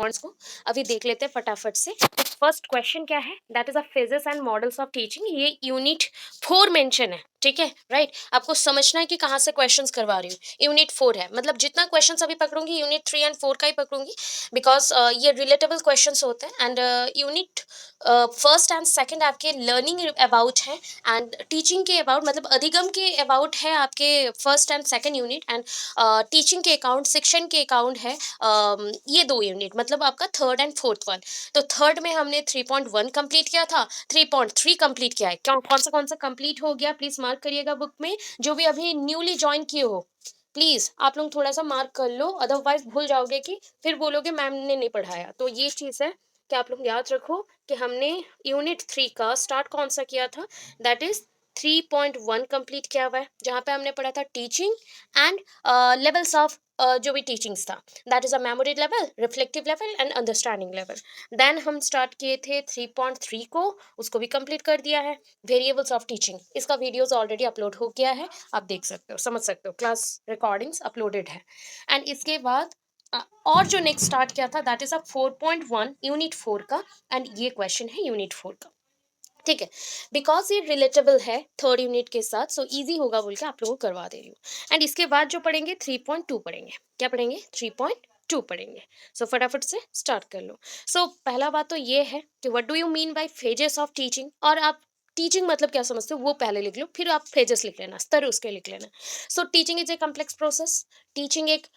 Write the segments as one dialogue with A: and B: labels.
A: Points को अभी देख लेते हैं फटाफट से। फर्स्ट क्वेश्चन क्या है, that is a phases and models of teaching. ये यूनिट 4 मेंशन है, ठीक है, राइट। आपको समझना है कि कहाँ से क्वेश्चंस करवा रही हूँ। यूनिट 4 है, मतलब जितना क्वेश्चंस अभी पकड़ूंगी यूनिट 3 एंड 4 का ही पकड़ूंगी, बिकॉज ये रिलेटेबल क्वेश्चंस होते हैं। And unit first and second आपके लर्निंग अबाउट है, एंड टीचिंग के अबाउट, मतलब अधिगम के अबाउट है आपके first and second unit. And teaching के अकाउंट, शिक्षण के अकाउंट है ये 2 यूनिट, मतलब आपका थर्ड एंड फोर्थ वन। तो थर्ड में हमने 3.1 कंप्लीट किया था, 3.3 कंप्लीट किया है। कौन सा कंप्लीट हो गया प्लीज मार्क करिएगा बुक में, जो भी अभी न्यूली ज्वाइन किए हो प्लीज आप लोग थोड़ा सा मार्क कर लो, अदरवाइज भूल जाओगे कि फिर बोलोगे मैम ने नहीं पढ़ाया। तो ये चीज है कि आप लोग याद रखो कि हमने यूनिट 3 का स्टार्ट कौन सा किया था, दैट इज 3.1 कंप्लीट किया हुआ है, जहाँ पे हमने पढ़ा था टीचिंग एंड लेवल्स ऑफ जो भी टीचिंग्स था, that is a memory level, reflective level and understanding level. Then हम स्टार्ट किए थे 3.3 को, उसको भी कंप्लीट कर दिया है। वेरिएबल्स ऑफ टीचिंग, इसका वीडियोस ऑलरेडी अपलोड हो गया है, आप देख सकते हो, समझ सकते हो, क्लास रिकॉर्डिंग्स अपलोडेड है। एंड इसके बाद और जो नेक्स्ट स्टार्ट किया था दैट इज अ 4.1 यूनिट 4 का, एंड ये क्वेश्चन है यूनिट 4 का, ठीक है। बिकॉज ये रिलेटेबल है थर्ड यूनिट के साथ, सो इजी होगा बोल के आप लोगों को करवा दे रही हूँ। एंड इसके बाद जो पढ़ेंगे 3.2 पढ़ेंगे, क्या पढ़ेंगे, 3.2 पढ़ेंगे। सो फटाफट से स्टार्ट कर लो। सो पहला बात तो ये है कि what do you mean bye phases of teaching, और आप टीचिंग मतलब क्या समझते हो वो पहले लिख लो, फिर आप फेजेस लिख लेना, स्तर उसके लिख लेना। So teaching is A complex process. Teaching एक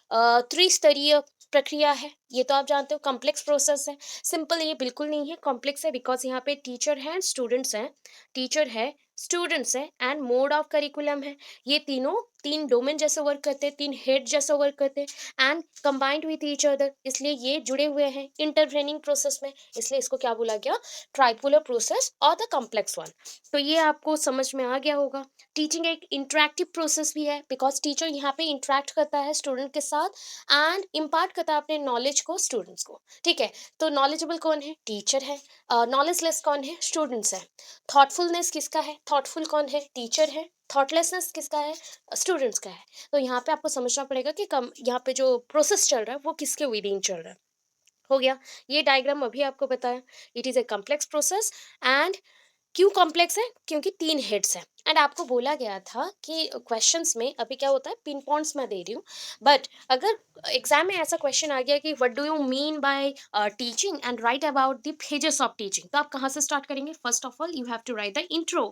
A: त्रिस्तरीय प्रक्रिया है, ये तो आप जानते हो, कॉम्प्लेक्स प्रोसेस है। सिंपल ये बिल्कुल नहीं है, कॉम्प्लेक्स है, बिकॉज यहाँ पे टीचर है, स्टूडेंट्स हैं, टीचर है, स्टूडेंट्स है एंड मोड ऑफ करिकुलम है। ये तीनों तीन डोमेन जैसे वर्क करते हैं, तीन हेड जैसे वर्क करते हैं and combined with each other, इसलिए ये जुड़े हुए हैं इंटरट्रेनिंग प्रोसेस में, इसलिए इसको क्या बोला गया, ट्राइपोलर प्रोसेस और द कॉम्प्लेक्स वन। तो ये आपको समझ में आ गया होगा। टीचिंग एक इंटरेक्टिव प्रोसेस भी है, बिकॉज टीचर यहाँ पे इंटरेक्ट करता है स्टूडेंट के साथ एंड इम्पार्ट करता है अपने नॉलेज को स्टूडेंट्स को, ठीक है। तो नॉलेजेबल कौन है, टीचर है। नॉलेजलेस कौन है, स्टूडेंट्स है। थॉटफुलनेस किसका है, थॉटफुल कौन है, टीचर है। थॉटलेसनेस किसका है, स्टूडेंट्स का है। तो यहाँ पे आपको समझना पड़ेगा कि कम यहाँ पे जो प्रोसेस चल रहा है वो किसके विदिन चल रहा है। हो गया, ये डायग्राम अभी आपको बताया। It is a complex process. And क्यों कॉम्प्लेक्स है, क्योंकि तीन हेड्स हैं। एंड आपको बोला गया था कि क्वेश्चंस में अभी क्या होता है, पिन पॉइंट्स मैं दे रही हूँ, बट अगर एग्जाम में ऐसा क्वेश्चन आ गया कि what do you mean by teaching and write about the pages of teaching, तो आप कहाँ से स्टार्ट करेंगे, first of all you have to write the intro.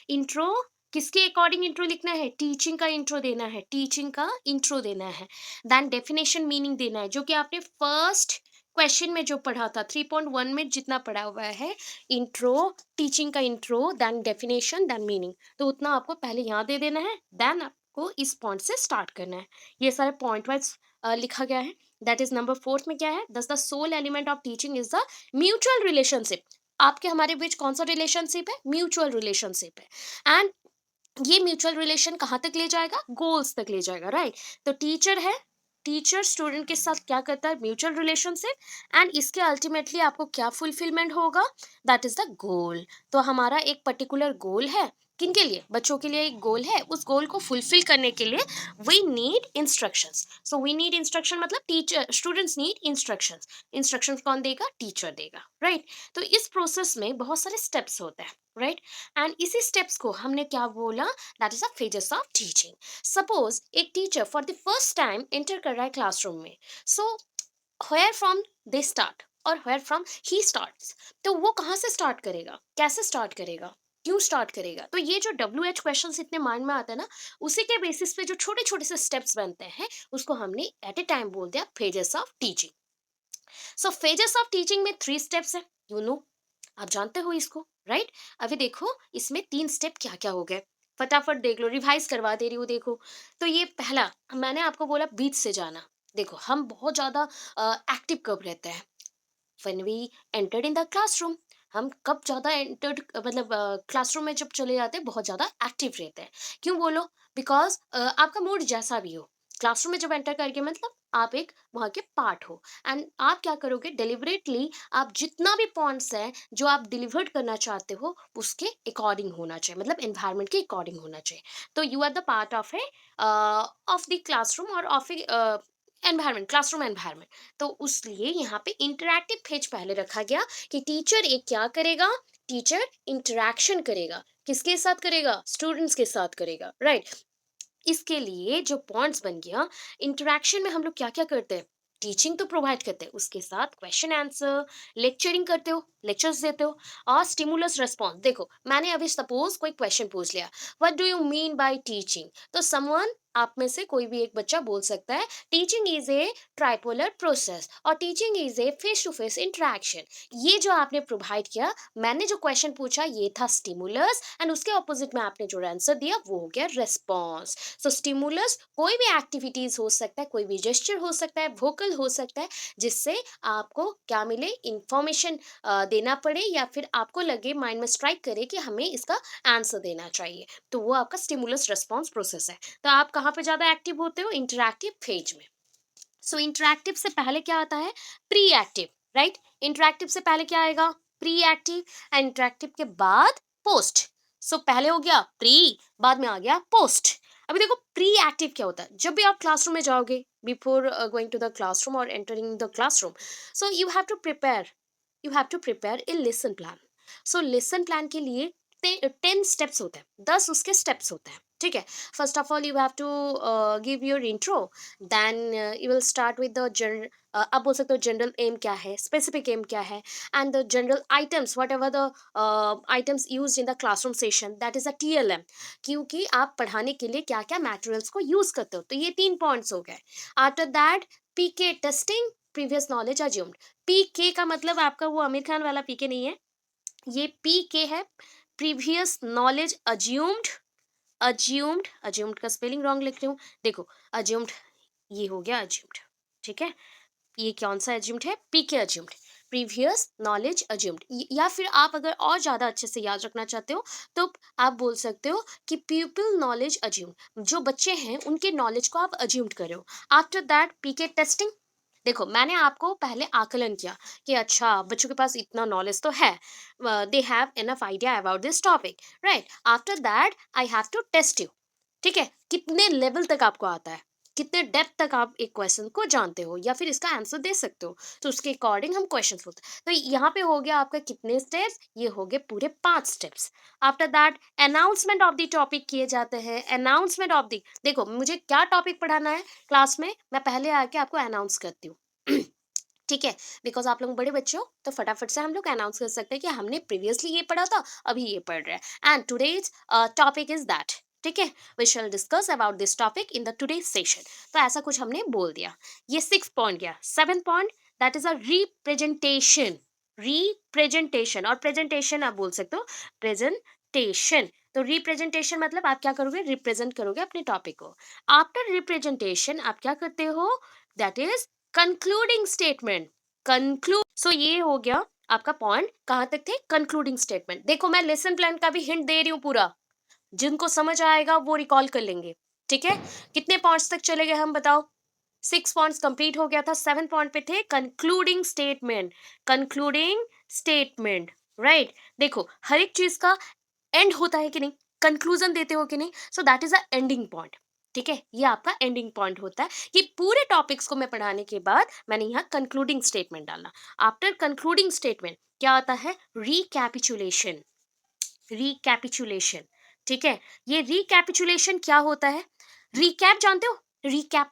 A: Intro किसके अकॉर्डिंग इंट्रो लिखना है, टीचिंग का इंट्रो देना है, टीचिंग का इंट्रो देना है। देन डेफिनेशन मीनिंग देना है, जो कि आपने फर्स्ट क्वेश्चन में जो पढ़ा था 3.1 में जितना पढ़ा हुआ है, इंट्रो, टीचिंग का intro, then definition, then meaning, तो उतना आपको पहले यहाँ दे देना है, देन आपको इस पॉइंट से स्टार्ट करना है। ये सारे पॉइंट वाइज लिखा गया है। दैट इज नंबर 4 में क्या है, thus the soul element of teaching is the mutual relationship. आपके हमारे बीच कौन सा रिलेशनशिप है, म्यूचुअल रिलेशनशिप है। एंड ये म्यूचुअल रिलेशन कहाँ तक ले जाएगा, गोल्स तक ले जाएगा, राइट। तो टीचर है, टीचर स्टूडेंट के साथ क्या करता है, म्यूचुअल रिलेशनशिप, एंड इसके अल्टीमेटली आपको क्या फुलफिलमेंट होगा, दैट इज द गोल। तो हमारा एक पर्टिकुलर गोल है, किनके लिए, बच्चों के लिए एक गोल है, उस गोल को फुलफिल करने के लिए we need instructions. So we need instruction, मतलब teacher, students need instructions. Instructions कौन देगा, टीचर देगा, राइट। तो इस प्रोसेस में बहुत सारे स्टेप्स होते हैं, राइट। एंड इसी स्टेप्स को हमने क्या बोला, that is the phases of teaching. Suppose एक teacher for the first time enter कर रहा है क्लासरूम में, so where from they start और वेयर फ्रॉम ही स्टार्ट्स, तो वो कहाँ से स्टार्ट करेगा, कैसे स्टार्ट करेगा, क्यों स्टार्ट करेगा। तो ये जो WH क्वेश्चन इतने माइंड में आते हैं ना, उसी के बेसिस पे जो छोटे छोटे से स्टेप्स बनते हैं, उसको हमने एट ए टाइम बोल दिया phases of teaching. So phases of teaching में 3 स्टेप्स है, यू नो, आप जानते हो इसको, राइट। अभी देखो इसमें 3 स्टेप क्या क्या हो गए, फटाफट देख लो, रिवाइज करवा दे रही हूँ, देखो। तो ये पहला, मैंने आपको बोला बीच से जाना। देखो हम बहुत ज्यादा एक्टिव कब रहते हैं, when we entered in the classroom. हम कब ज्यादा एंटर्ड, मतलब क्लासरूम में जब चले जाते हैं बहुत ज्यादा एक्टिव रहते हैं। क्यों बोलो, बिकॉज आपका मूड जैसा भी हो, क्लासरूम में जब एंटर करके मतलब आप एक वहाँ के पार्ट हो, एंड आप क्या करोगे, डिलिबरेटली आप जितना भी पॉइंट्स है जो आप डिलीवर्ड करना चाहते हो उसके अकॉर्डिंग होना चाहिए, मतलब एनवायरनमेंट के अकॉर्डिंग होना चाहिए। तो you are the part of a of the classroom और of a environment, classroom environment. तो उसलिए यहाँ पे इंटरैक्टिव पेज पहले रखा गया कि टीचर एक क्या करेगा, टीचर इंटरैक्शन करेगा। किसके साथ करेगा? स्टूडेंट्स के साथ करेगा, राइट। इसके लिए जो पॉइंट्स बन गया, इंटरेक्शन में हम लोग क्या क्या करते हैं, टीचिंग तो प्रोवाइड करते हैं, उसके साथ क्वेश्चन आंसर, लेक्चरिंग करते हो, लेक्चर्स देते हो, और स्टिमुलस रिस्पॉन्स। देखो मैंने अभी सपोज कोई क्वेश्चन पूछ लिया, what do you mean by teaching, तो समवन आप में से कोई भी एक बच्चा बोल सकता है teaching is a tripolar process और teaching is a face to face interaction. ये जो आपने प्रोवाइड किया, मैंने जो क्वेश्चन पूछा ये था स्टिमुलस, एंड उसके ऑपोजिट में आपने जो आंसर दिया वो हो गया रेस्पॉन्स। सो स्टिमुलस कोई भी एक्टिविटीज हो सकता है, कोई भी जेस्चर हो सकता है, वोकल हो सकता है, जिससे आपको क्या मिले, इंफॉर्मेशन देना पड़े, या फिर आपको लगे, माइंड में स्ट्राइक करे कि हमें इसका आंसर देना चाहिए, तो वो आपका स्टिमुलस रिस्पॉन्स प्रोसेस है। तो आप कहाँ पे ज्यादा एक्टिव होते हो? इंटरैक्टिव फेज में। सो इंटरैक्टिव से पहले क्या आता है? Pre active, right. इंटरैक्टिव से पहले क्या आएगा? प्री एक्टिव, एंड इंटरैक्टिव के बाद पोस्ट। सो पहले हो गया प्री, बाद में आ गया पोस्ट। अभी देखो प्री एक्टिव क्या होता है, जब भी आप क्लासरूम में जाओगे, before going to the classroom और entering the classroom, so you have to prepare a lesson plan. So lesson plan के लिए 10 स्टेप्स होते हैं, 10 उसके स्टेप्स होते हैं, ठीक है। First of all you have to give your intro, then you will start with the general, आप बोल सकते हो जनरल एम क्या है, स्पेसिफिक एम क्या है, and the general items, what ever the items use in the classroom session, that is a TLM, क्योंकि आप पढ़ाने के लिए क्या क्या मटेरियल्स को यूज करते हो। तो ये 3 पॉइंट्स हो गए। After that PK testing, previous knowledge assumed. PK का मतलब आपका वो आमिर खान वाला PK नहीं है, ये PK है, प्रीवियस नॉलेज अज्यूम्ड। अज्यूम्ड का स्पेलिंग रॉन्ग लिख रही हूँ, देखो अज्यूम्ड, ये हो गया अज्यूम्ड, ठीक है। ये कौन सा अज्यूम्ड है? PK assumed, previous knowledge assumed. या फिर आप अगर और ज्यादा अच्छे से याद रखना चाहते हो तो आप बोल सकते हो कि पीपल नॉलेज अज्यूम्ड, जो बच्चे हैं उनके नॉलेज को आप अज्यूम्ड कर रहे हो। After that PK testing. देखो मैंने आपको पहले आकलन किया कि अच्छा बच्चों के पास इतना नॉलेज तो है, they have enough idea about this topic, right. After that I have to test you, ठीक है, कितने लेवल तक आपको आता है, कितने डेप्थ तक आप एक क्वेश्चन को जानते हो या फिर इसका आंसर दे सकते हो, तो उसके अकॉर्डिंग हम क्वेश्चन बोलते हैं। तो यहाँ पे हो गया आपका कितने स्टेप्स, ये हो गए पूरे 5 steps. After that announcement of the topic किए जाते हैं। अनाउंसमेंट ऑफ द, देखो मुझे क्या टॉपिक पढ़ाना है क्लास में, मैं पहले आके आपको अनाउंस करती हूँ ठीक है, बिकॉज आप लोग बड़े बच्चे हो तो फटाफट से हम लोग अनाउंस कर सकते हैं कि हमने प्रीवियसली ये पढ़ा था, अभी ये पढ़ रहे हैं, and today's topic is that, ठीक है, we shall discuss about this topic in the today session. तो ऐसा कुछ हमने बोल दिया। ये 6 पॉइंट गया। 7 point, that is a representation. Representation, और प्रेजेंटेशन आप बोल सकते हो प्रेजेंटेशन। तो रिप्रेजेंटेशन मतलब आप क्या करोगे, रिप्रेजेंट करोगे अपने टॉपिक को। आफ्टर रिप्रेजेंटेशन आप क्या करते हो, that is concluding statement. Conclude, so ये हो गया आपका पॉइंट, कहां तक थे, कंक्लूडिंग स्टेटमेंट। देखो मैं लेसन प्लान का भी हिंट दे रही हूँ पूरा, जिनको समझ आएगा वो रिकॉल कर लेंगे, ठीक है। कितने पॉइंट्स तक चले गए हम बताओ? 6 पॉइंट्स कंप्लीट हो गया था, 7 पॉइंट पे थे concluding statement. Concluding statement, right. देखो हर एक चीज का एंड होता है कि नहीं, कंक्लूजन देते हो कि नहीं, so that is a ending point, ठीक है। ये आपका एंडिंग पॉइंट होता है कि पूरे टॉपिक्स को मैं पढ़ाने के बाद मैंने यहाँ कंक्लूडिंग स्टेटमेंट डाला। आफ्टर कंक्लूडिंग स्टेटमेंट क्या आता है, रिकैपिचुलेशन। रिकैपिचुलेशन, ठीक है। ये रिकैपिचुलेशन क्या होता है, रिकैप जानते हो? रिकैप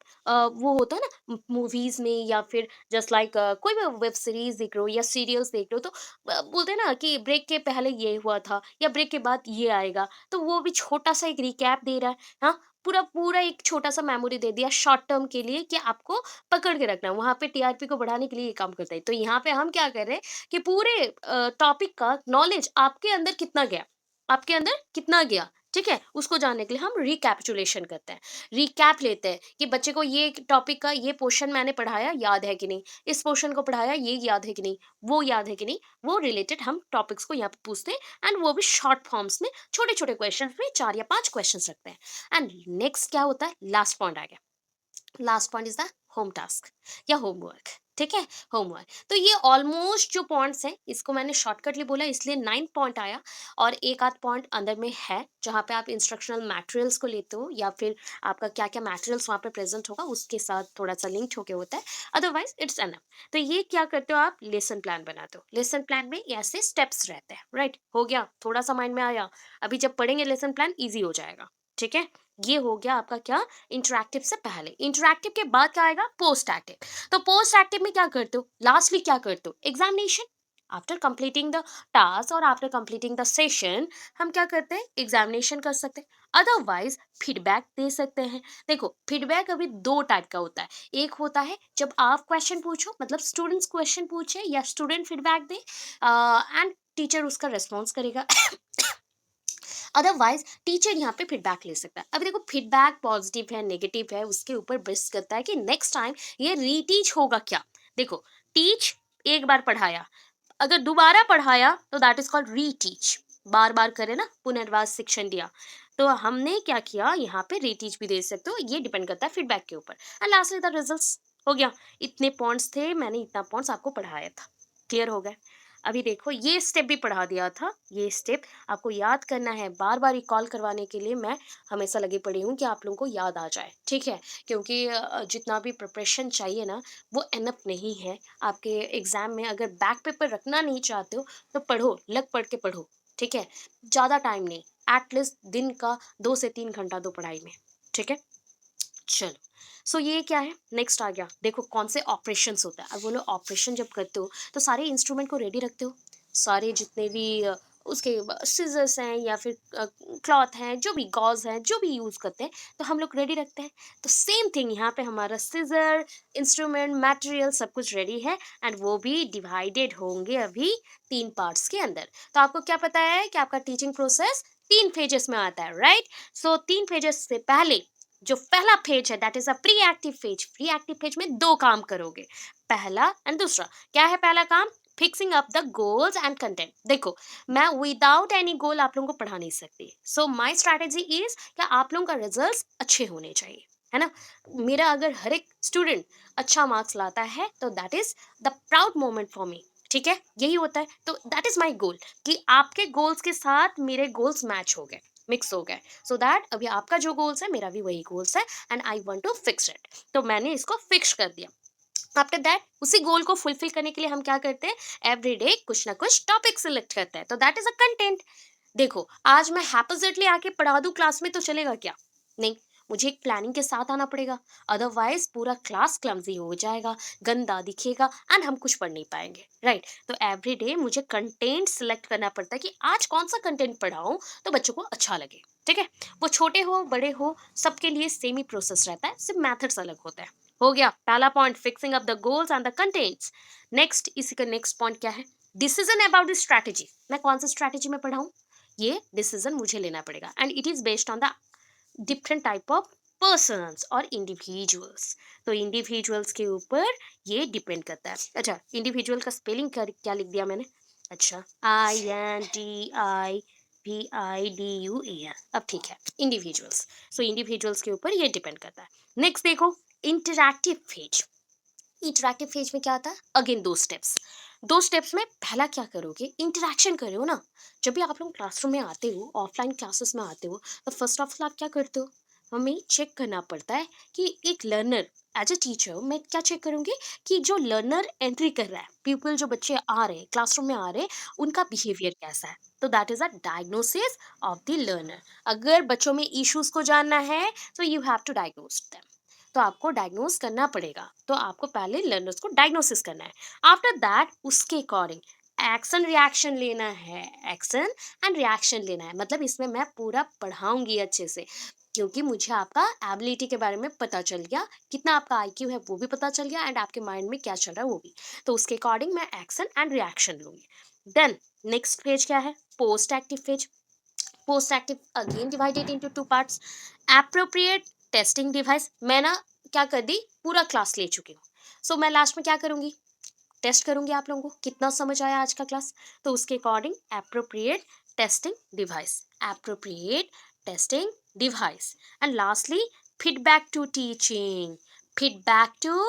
A: वो होता है ना मूवीज में, या फिर जस्ट लाइक कोई भी वेब सीरीज देख रहे हो या सीरियल्स देख रहे हो, तो बोलते हैं ना कि ब्रेक के पहले ये हुआ था या ब्रेक के बाद ये आएगा, तो वो भी छोटा सा एक रिकैप दे रहा है। हाँ, पूरा पूरा एक छोटा सा मेमोरी दे दिया शॉर्ट टर्म के लिए कि आपको पकड़ के रखना है, वहां पे TRP को बढ़ाने के लिए ये काम करता है। तो यहाँ पे हम क्या कर रहे हैं कि पूरे टॉपिक का नॉलेज आपके अंदर कितना गया, आपके अंदर कितना गया, ठीक है, उसको जानने के लिए हम रिकैपिचुलेशन करते हैं। रिकैप लेते हैं कि बच्चे को ये टॉपिक का ये पोर्शन मैंने पढ़ाया याद है कि नहीं, इस पोर्शन को पढ़ाया ये याद है कि नहीं, वो याद है कि नहीं, वो रिलेटेड हम टॉपिक्स को यहाँ पे पूछते हैं, एंड वो भी शॉर्ट फॉर्म्स में, छोटे छोटे क्वेश्चन में 4 या 5 क्वेश्चन रखते हैं। एंड नेक्स्ट क्या होता है, लास्ट पॉइंट आ गया। Last point is the home task या होमवर्क। ठीक है, होमवर्क। तो ये ऑलमोस्ट जो पॉइंट्स हैं, इसको मैंने शॉर्टकटली बोला इसलिए 9 पॉइंट आया, और एक आध पॉइंट अंदर में है जहाँ पे आप इंस्ट्रक्शनल मटेरियल्स को लेते हो, या फिर आपका क्या क्या मटेरियल्स वहाँ पे प्रेजेंट होगा उसके साथ थोड़ा सा लिंक होके होता है। Otherwise it's enough. तो ये क्या करते हो, आप लेसन प्लान बनाते हो। लेसन प्लान में ऐसे स्टेप्स रहते हैं, राइट? हो गया, थोड़ा सा माइंड में आया। अभी जब पढ़ेंगे लेसन प्लान ईजी हो जाएगा। ठीक है, ये हो गया आपका क्या, इंटरैक्टिव से पहले। इंटरैक्टिव के बाद क्या आएगा, पोस्ट एक्टिव। तो पोस्ट एक्टिव में क्या करते हो, लास्टली क्या करते हो, examination. After completing the task और आफ्टर कंप्लीटिंग द सेशन, हम क्या करते हैं, एग्जामिनेशन कर सकते हैं। अदरवाइज फीडबैक दे सकते हैं। देखो, फीडबैक अभी दो टाइप का होता है। एक होता है जब आप क्वेश्चन पूछो, मतलब स्टूडेंट्स क्वेश्चन पूछे या student feedback they, and teacher उसका रेस्पॉन्स करेगा। अदरवाइज टीचर यहाँ पे फीडबैक ले सकता है। अभी देखो, फीडबैक पॉजिटिव है नेगेटिव है उसके ऊपर बेस करता है कि नेक्स्ट टाइम ये रीटीच होगा क्या। देखो, टीच एक बार पढ़ाया, अगर दोबारा पढ़ाया तो दैट इज कॉल्ड रीटीच। बार बार करे ना, पुनर्वास शिक्षण दिया। तो हमने क्या किया, यहाँ पे रीटीच भी दे सकते हो, ये डिपेंड करता है फीडबैक के ऊपर। And lastly the results. हो गया, इतने पॉइंट्स थे, मैंने इतना पॉइंट्स आपको पढ़ाया था, क्लियर हो गया। अभी देखो, ये स्टेप भी पढ़ा दिया था। ये स्टेप आपको याद करना है, बार बार रिकॉल करवाने के लिए मैं हमेशा लगी पड़ी हूँ कि आप लोगों को याद आ जाए। ठीक है, क्योंकि जितना भी प्रिपरेशन चाहिए ना, वो एनफ नहीं है आपके एग्जाम में। अगर बैक पेपर रखना नहीं चाहते हो तो पढ़ो, लग पढ़ के पढ़ो। ठीक है, ज़्यादा टाइम नहीं, एटलीस्ट दिन का 2 से 3 घंटा दो पढ़ाई में। ठीक है, चलो। सो ये क्या है, नेक्स्ट आ गया। देखो कौन से ऑपरेशंस होता है। अब बोलो, ऑपरेशन जब करते हो तो सारे इंस्ट्रूमेंट को रेडी रखते हो, सारे जितने भी उसके सिजर्स हैं या फिर क्लॉथ हैं, जो भी गॉज हैं, जो भी यूज़ करते हैं, तो हम लोग रेडी रखते हैं। तो सेम थिंग यहाँ पे, हमारा सिजर, इंस्ट्रूमेंट, मटेरियल सब कुछ रेडी है, एंड वो भी डिवाइडेड होंगे अभी 3 पार्ट्स के अंदर। तो आपको क्या पता है कि आपका टीचिंग प्रोसेस 3 फेजेस में आता है, राइट? सो 3 फेजेस से पहले जो पहला फेज है, that is a pre active phase. Pre active phase में 2 काम करोगे, पहला एंड दूसरा। क्या है पहला काम, fixing up the goals and content. देखो, मैं विदाउट एनी गोल आप लोगों को पढ़ा नहीं सकती। सो माई स्ट्रैटेजी इज कि आप लोगों का रिजल्ट अच्छे होने चाहिए, है ना। मेरा अगर हर एक स्टूडेंट अच्छा मार्क्स लाता है तो that is the proud moment for me. ठीक है, यही होता है। तो दैट इज माई गोल, कि आपके गोल्स के साथ मेरे गोल्स मैच हो गए, मिक्स हो गए, सो दैट अभी आपका जो गोल्स है मेरा भी वही गोल्स है, and I want to fix it. तो मैंने इसको फिक्स कर दिया। आफ्टर दैट उसी गोल को फुलफिल करने के लिए हम क्या करते हैं, एवरी डे कुछ ना कुछ टॉपिक सिलेक्ट करते हैं, तो दैट इज अ कंटेंट। देखो, आज मैं हैपोजिटली आके पढ़ा दूं क्लास में तो चलेगा क्या, नहीं। मुझे एक प्लानिंग के साथ आना पड़ेगा, अदरवाइज पूरा क्लास क्लमजी हो जाएगा, गंदा दिखेगा, एंड हम कुछ पढ़ नहीं पाएंगे, राइट? तो एवरी डे मुझे कंटेंट सिलेक्ट करना पड़ता है कि आज कौन सा कंटेंट पढ़ाऊं तो बच्चों को अच्छा लगे। ठीक है, वो छोटे हो बड़े हो, सबके लिए सेम ही प्रोसेस रहता है, सिर्फ मैथड्स अलग होता है। हो गया पहला point, fixing up the goals and the contents. Next, इसी का नेक्स्ट पॉइंट क्या है, डिसीजन अबाउट द स्ट्रैटेजी। मैं कौन सा स्ट्रैटेजी में पढ़ाऊं, ये डिसीजन मुझे लेना पड़ेगा, and it is based on the different type of persons और इंडिविजुअल्स। तो इंडिविजुअल्स के ऊपर ये डिपेंड करता है। अच्छा, इंडिविजुअल का स्पेलिंग क्या लिख दिया मैंने, अच्छा, INDIVIDUAL। अब ठीक है, इंडिविजुअल्स। सो इंडिविजुअल्स के ऊपर ये डिपेंड करता है। नेक्स्ट देखो, इंटरैक्टिव फेज। इंटरैक्टिव फेज में क्या आता है, अगेन 2 स्टेप्स। 2 स्टेप्स में पहला क्या करोगे, इंटरैक्शन करो ना। जब भी आप लोग क्लासरूम में आते हो, ऑफलाइन क्लासेस में आते हो, तो फर्स्ट ऑफ ऑल आप क्या करते हो, हमें चेक करना पड़ता है कि एक लर्नर, एज अ टीचर मैं क्या चेक करूंगी कि जो लर्नर एंट्री कर रहा है, पीपल जो बच्चे आ रहे हैं क्लासरूम में आ रहे हैं, उनका बिहेवियर कैसा है। तो that is a diagnosis of the learner. अगर बच्चों में इश्यूज को जानना है तो you have to diagnose them. तो आपको डायग्नोस करना पड़ेगा, तो आपको पहले लर्नर्स को डायग्नोसिस करना है। आफ्टर दैट उसके अकॉर्डिंग एक्शन रिएक्शन लेना है, एक्शन एंड रिएक्शन लेना है। मतलब इसमें मैं पूरा पढ़ाऊंगी अच्छे से, क्योंकि मुझे आपका एबिलिटी के बारे में पता चल गया, कितना आपका आईक्यू है वो भी पता चल गया, एंड आपके माइंड में क्या चल रहा है वो भी। तो उसके अकॉर्डिंग मैं एक्शन एंड रिएक्शन लूंगी। देन नेक्स्ट फेज क्या है, post active phase. Post active again divided into 2 parts. Appropriate testing device, मैं ना क्या कर दी, पूरा क्लास ले चुकी हूँ। सो मैं लास्ट में क्या करूंगी, टेस्ट करूंगी आप लोगों को कितना समझ आया आज का क्लास। तो उसके according appropriate testing device, appropriate testing device. And lastly feedback to teaching, feedback to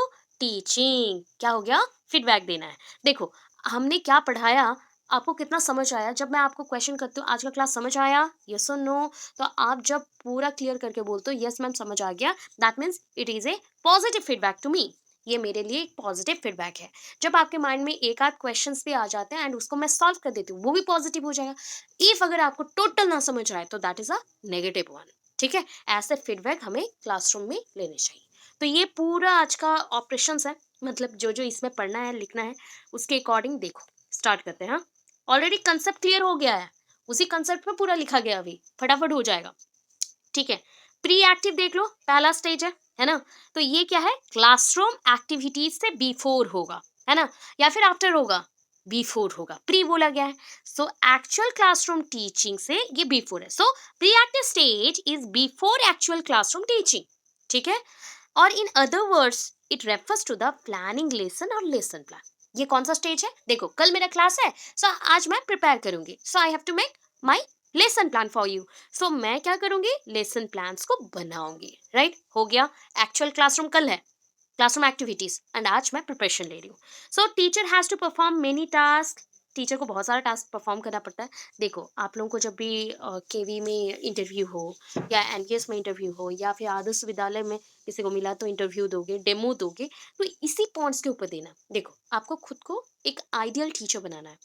A: teaching. क्या हो गया? फीडबैक देना है। देखो हमने क्या पढ़ाया, आपको कितना समझ आया। जब मैं आपको क्वेश्चन करती हूँ आज का क्लास समझ आया, यस और नो, तो आप जब पूरा क्लियर करके बोलते हो यस मैम समझ आ गया, that means it is a positive feedback to me. ये मेरे लिए एक पॉजिटिव फीडबैक है। जब आपके माइंड में एक आध क्वेश्चंस भी आ जाते हैं एंड उसको मैं सॉल्व कर देती हूँ, वो भी पॉजिटिव हो जाएगा। इफ अगर आपको टोटल ना समझ आए तो that is a negative one. ठीक है, ऐसे फीडबैक हमें क्लासरूम में लेने चाहिए। तो ये पूरा आज का ऑपरेशन है, मतलब जो जो इसमें पढ़ना है लिखना है उसके अकॉर्डिंग देखो स्टार्ट करते हैं। हाँ, ऑलरेडी कंसेप्ट क्लियर हो गया है, उसी कंसेप्ट में पूरा लिखा गया, अभी फटाफट हो जाएगा। ठीक है, प्री एक्टिव देख लो, पहला स्टेज है ना। तो ये क्या है, क्लासरूम एक्टिविटीज से बिफोर होगा, है ना, या फिर आफ्टर होगा, बिफोर होगा, प्री बोला गया है। सो एक्चुअल क्लासरूम टीचिंग से ये बिफोर है। So pre active stage is before actual classroom teaching. ठीक है, और in other words it refers to the planning lesson और लेसन प्लान। ये कौन सा स्टेज है, देखो कल मेरा क्लास है, सो आज मैं प्रिपेयर करूंगी, so I have to make my lesson plan for you. So मैं क्या करूंगी, लेसन प्लान्स को बनाऊंगी, राइट हो गया। एक्चुअल क्लासरूम कल है, क्लासरूम एक्टिविटीज, एंड आज मैं प्रिपरेशन ले रही हूँ। So teacher has to perform many task. Teacher को बहुत सारा टास्क परफॉर्म करना पड़ता है। देखो आप लोगों को जब भी केवी में इंटरव्यू हो या एनकेएस में इंटरव्यू हो या फिर आदर्श विद्यालय में किसी को मिला तो इंटरव्यू दोगे, डेमो दोगे, तो इसी पॉइंट्स के ऊपर देना। देखो आपको खुद को एक आइडियल टीचर बनाना है,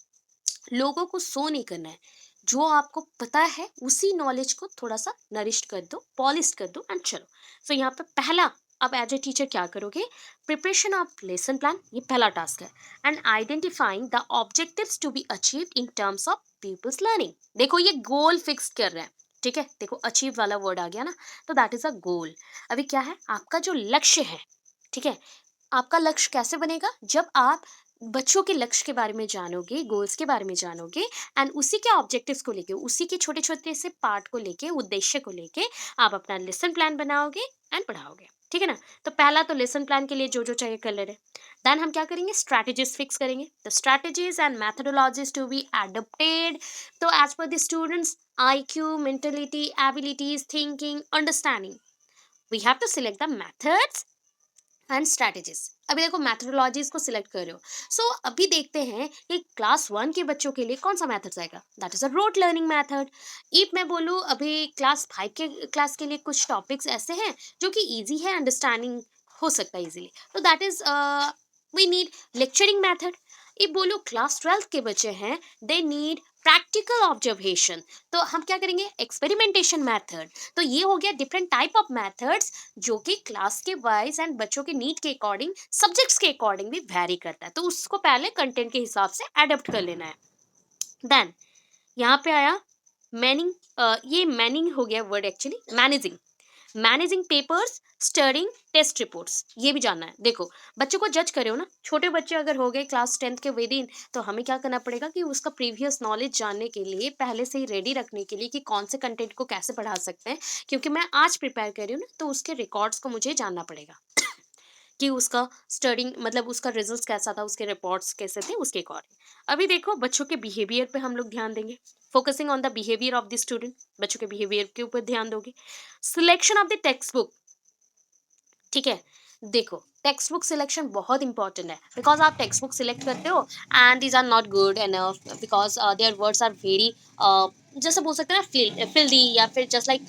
A: लोगों को शो नहीं करना है। जो आपको पता है उसी नॉलेज को थोड़ा सा नरिश कर दो, पॉलिश कर दो एंड चलो। सो यहाँ पे पहला, अब एज ए टीचर क्या करोगे, प्रिपरेशन ऑफ लेसन प्लान, ये पहला टास्क है, and identifying the objectives to be achieved in terms of people's learning. देखो ये गोल फिक्स कर रहे हैं। ठीक है, देखो अचीव वाला वर्ड आ गया ना, तो दैट इज अ गोल। अभी क्या है आपका जो लक्ष्य है, ठीक है, आपका लक्ष्य कैसे बनेगा, जब आप बच्चों के लक्ष्य के बारे में जानोगे, गोल्स के बारे में जानोगे, एंड उसी के ऑब्जेक्टिव्स को लेके, उसी के छोटे छोटे से पार्ट को लेके, उद्देश्य को लेके आप अपना लेसन प्लान बनाओगे एंड पढ़ाओगे। ठीक है ना। तो पहला तो लेसन प्लान के लिए जो जो चाहिए कर ले रहे। देन हम क्या करेंगे, स्ट्रैटेजीज फिक्स करेंगे, the strategies and methodologies to be adapted. तो as per the students IQ, mentality, abilities, thinking, understanding, we have to select the methods and strategies. अभी देखो मैथडोलॉजीज को सिलेक्ट कर रहे हो। सो अभी देखते हैं कि क्लास 1 के बच्चों के लिए कौन सा मैथड आएगा, that is a rote learning method. If मैं बोलूँ अभी क्लास 5 के क्लास के लिए कुछ टॉपिक्स ऐसे हैं जो कि इजी है, अंडरस्टैंडिंग हो सकता है इजीली, तो that is we need lecturing method. If बोलो क्लास 12 के बच्चे हैं, दे नीड प्रैक्टिकल ऑब्जर्वेशन, तो हम क्या करेंगे, एक्सपेरिमेंटेशन मैथड। तो ये हो गया डिफरेंट टाइप ऑफ मैथड्स जो कि क्लास के वाइज एंड बच्चों के नीड के अकॉर्डिंग, सब्जेक्ट्स के अकॉर्डिंग भी वैरी करता है, तो उसको पहले कंटेंट के हिसाब से एडप्ट कर लेना है। देन यहाँ पे आया मैनिंग, ये मैनिंग हो गया word, actually managing, managing papers, studying, test reports, ये भी जानना है। देखो बच्चों को जज करे हो ना, छोटे बच्चे अगर हो गए क्लास 10 के विद इन, तो हमें क्या करना पड़ेगा कि उसका प्रीवियस नॉलेज जानने के लिए, पहले से ही रेडी रखने के लिए कि कौन से कंटेंट को कैसे पढ़ा सकते हैं, क्योंकि मैं आज प्रिपेयर कर रही हूँ ना, तो उसके रिकॉर्ड्स को मुझे जानना पड़ेगा कि उसका स्टडिंग मतलब उसका रिजल्ट कैसा था, उसके रिपोर्ट्स कैसे थे, उसके अकॉर्डिंग। अभी देखो बच्चों के बिहेवियर पे हम लोग ध्यान देंगे, focusing on the behaviour of the student, बच्चों के बिहेवियर के ऊपर ध्यान दोगे। Selection of the text book, ठीक है, देखो टेक्स्ट बुक सिलेक्शन बहुत इंपॉर्टेंट है, बिकॉज आप टेक्स्ट बुक सिलेक्ट करते हो and these are not good enough, because their words are very, जैसे बोल सकते हैं ना, फिल्दी, या फिर just like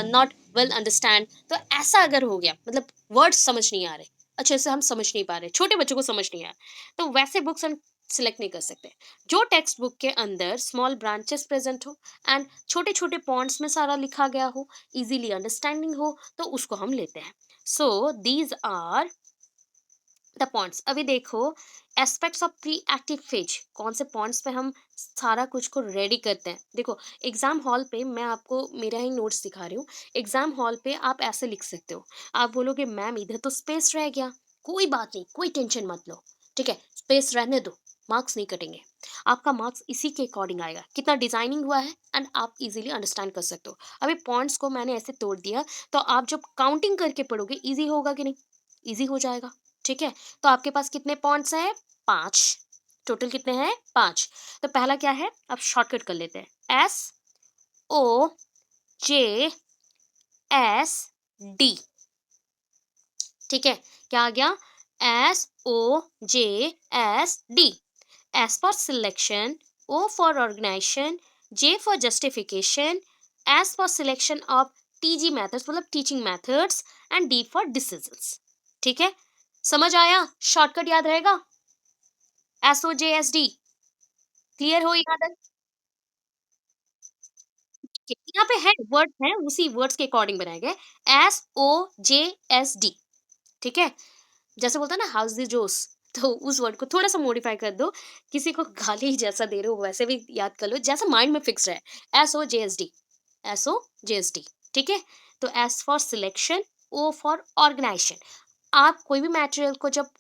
A: not well understand. तो ऐसा अगर हो गया, मतलब वर्ड्स समझ नहीं आ रहे अच्छे से, हम समझ नहीं पा रहे, छोटे बच्चों को समझ नहीं आ रहा, तो वैसे बुक्स हम सिलेक्ट नहीं कर सकते। जो टेक्स्ट बुक के अंदर स्मॉल ब्रांचेस प्रेजेंट हो एंड छोटे छोटे पॉइंट्स में सारा लिखा गया हो, इजीली अंडरस्टैंडिंग हो, तो उसको हम लेते हैं। So these are the points. अभी देखो aspects of pre active phase, कौन से पॉइंट्स पे हम सारा कुछ को रेडी करते हैं। देखो एग्जाम हॉल पे मैं आपको मेरा ही नोट्स दिखा रही हूँ, एग्जाम हॉल पे आप ऐसे लिख सकते हो, आप बोलोगे मैम इधर तो स्पेस रह गया, कोई बात नहीं, कोई टेंशन मत लो, ठीक है, स्पेस रहने दो, मार्क्स नहीं कटेंगे, आपका मार्क्स इसी के अकॉर्डिंग आएगा, कितना डिजाइनिंग हुआ है एंड आप इजीली अंडरस्टैंड कर सकते हो। अभी पॉइंट्स को मैंने ऐसे तोड़ दिया, तो आप जब काउंटिंग करके पढ़ोगे इजी होगा कि नहीं, इजी हो जाएगा। ठीक है, तो आपके पास कितने पॉइंट्स हैं, 5, टोटल कितने हैं, 5। तो पहला क्या है, अब शॉर्टकट कर लेते हैं, SOJSD, ठीक है, क्या आ गया, SOJSD. S for selection, O for organization, J for justification, S for selection of TG methods मतलब teaching methods and D for decisions. ठीक है, समझ आया? शॉर्टकट याद रहेगा? SOJSD क्लियर हो यहाँ तक? यहाँ पे है वर्ड्स हैं, उसी वर्ड्स के अकॉर्डिंग बनाए गए। SOJSD, ठीक है? जैसे बोलते हैं ना हाउस द जोस, तो उस वर्ड को थोड़ा सा मॉडिफाई कर दो, किसी को गाली जैसा दे रहे हो वैसे भी याद कर लो, जैसा माइंड में फिक्स रहे। SOJSD, SOJSD, ठीक है? तो S for selection, O for organisation. आप कोई भी मटेरियल को जब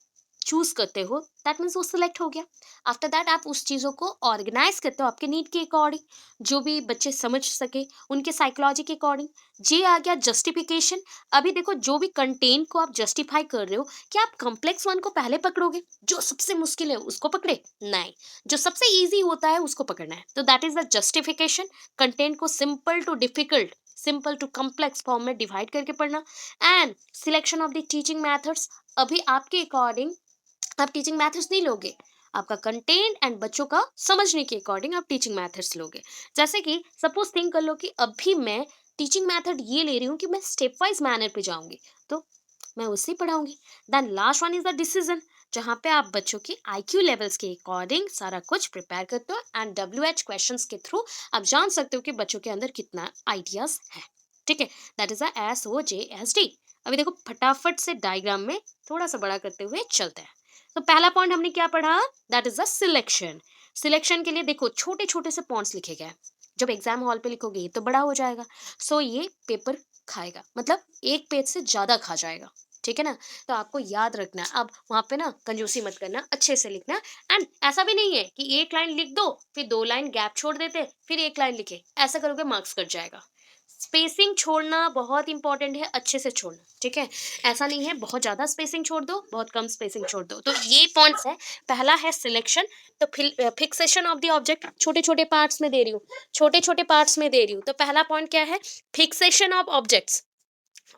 A: चूज करते हो दैट मीन्स वो सिलेक्ट हो गया। आफ्टर दैट आप उस चीज़ों को ऑर्गेनाइज करते हो आपके नीड के अकॉर्डिंग, जो भी बच्चे समझ सके उनके साइकोलॉजी के अकॉर्डिंग। जे आ गया जस्टिफिकेशन। अभी देखो जो भी कंटेंट को आप जस्टिफाई कर रहे हो, क्या आप कॉम्प्लेक्स वन को पहले पकड़ोगे? जो सबसे मुश्किल है उसको पकड़े? नहीं, जो सबसे इजी होता है उसको पकड़ना है। तो that is the justification. Content को simple to difficult, simple to complex form में डिवाइड करके पढ़ना। And selection of the teaching methods. अभी आपके अकॉर्डिंग आप टीचिंग मेथड्स नहीं लोगे, आपका कंटेंट एंड बच्चों का समझने के अकॉर्डिंग आप टीचिंग मेथड्स लोगे। जैसे कि सपोज थिंक कर लो कि अभी मैं टीचिंग मेथड ये ले रही हूँ कि मैं स्टेप वाइज मैनर पे जाऊंगी, तो मैं उससे ही पढ़ाऊंगी। Then last one is the decision, जहाँ पे आप बच्चों की आईक्यू लेवल्स के अकॉर्डिंग सारा कुछ प्रिपेयर करते हो एंड WH क्वेश्चंस के थ्रू आप जान सकते हो कि बच्चों के अंदर कितना आइडियाज है। ठीक है, दैट इज द SOJSD। अभी देखो फटाफट से डायग्राम में थोड़ा सा बड़ा करते हुए चलते हैं। तो पहला पॉइंट हमने क्या पढ़ा? That is the selection. Selection के लिए देखो छोटे छोटे से पॉइंट्स लिखे गए हैं। जब एग्जाम हॉल पे लिखोगे ये तो बड़ा हो जाएगा, सो ये पेपर खाएगा, मतलब एक पेज से ज्यादा खा जाएगा। ठीक है ना? तो आपको याद रखना है। अब वहां पे ना कंजूसी मत करना, अच्छे से लिखना। एंड ऐसा भी नहीं है कि एक लाइन लिख दो फिर दो लाइन गैप छोड़ देते फिर एक लाइन लिखे, ऐसा करोगे मार्क्स कट जाएगा। स्पेसिंग छोड़ना बहुत इंपॉर्टेंट है, अच्छे से छोड़ना। ठीक है, ऐसा नहीं है बहुत ज्यादा स्पेसिंग छोड़ दो, बहुत कम स्पेसिंग छोड़ दो। तो ये पॉइंट्स है। पहला है सिलेक्शन, तो फिक्सेशन ऑफ द ऑब्जेक्ट छोटे छोटे पार्ट्स में दे रही हूँ, छोटे छोटे पार्ट्स में दे रही हूँ। तो पहला पॉइंट क्या है? Fixation of objects.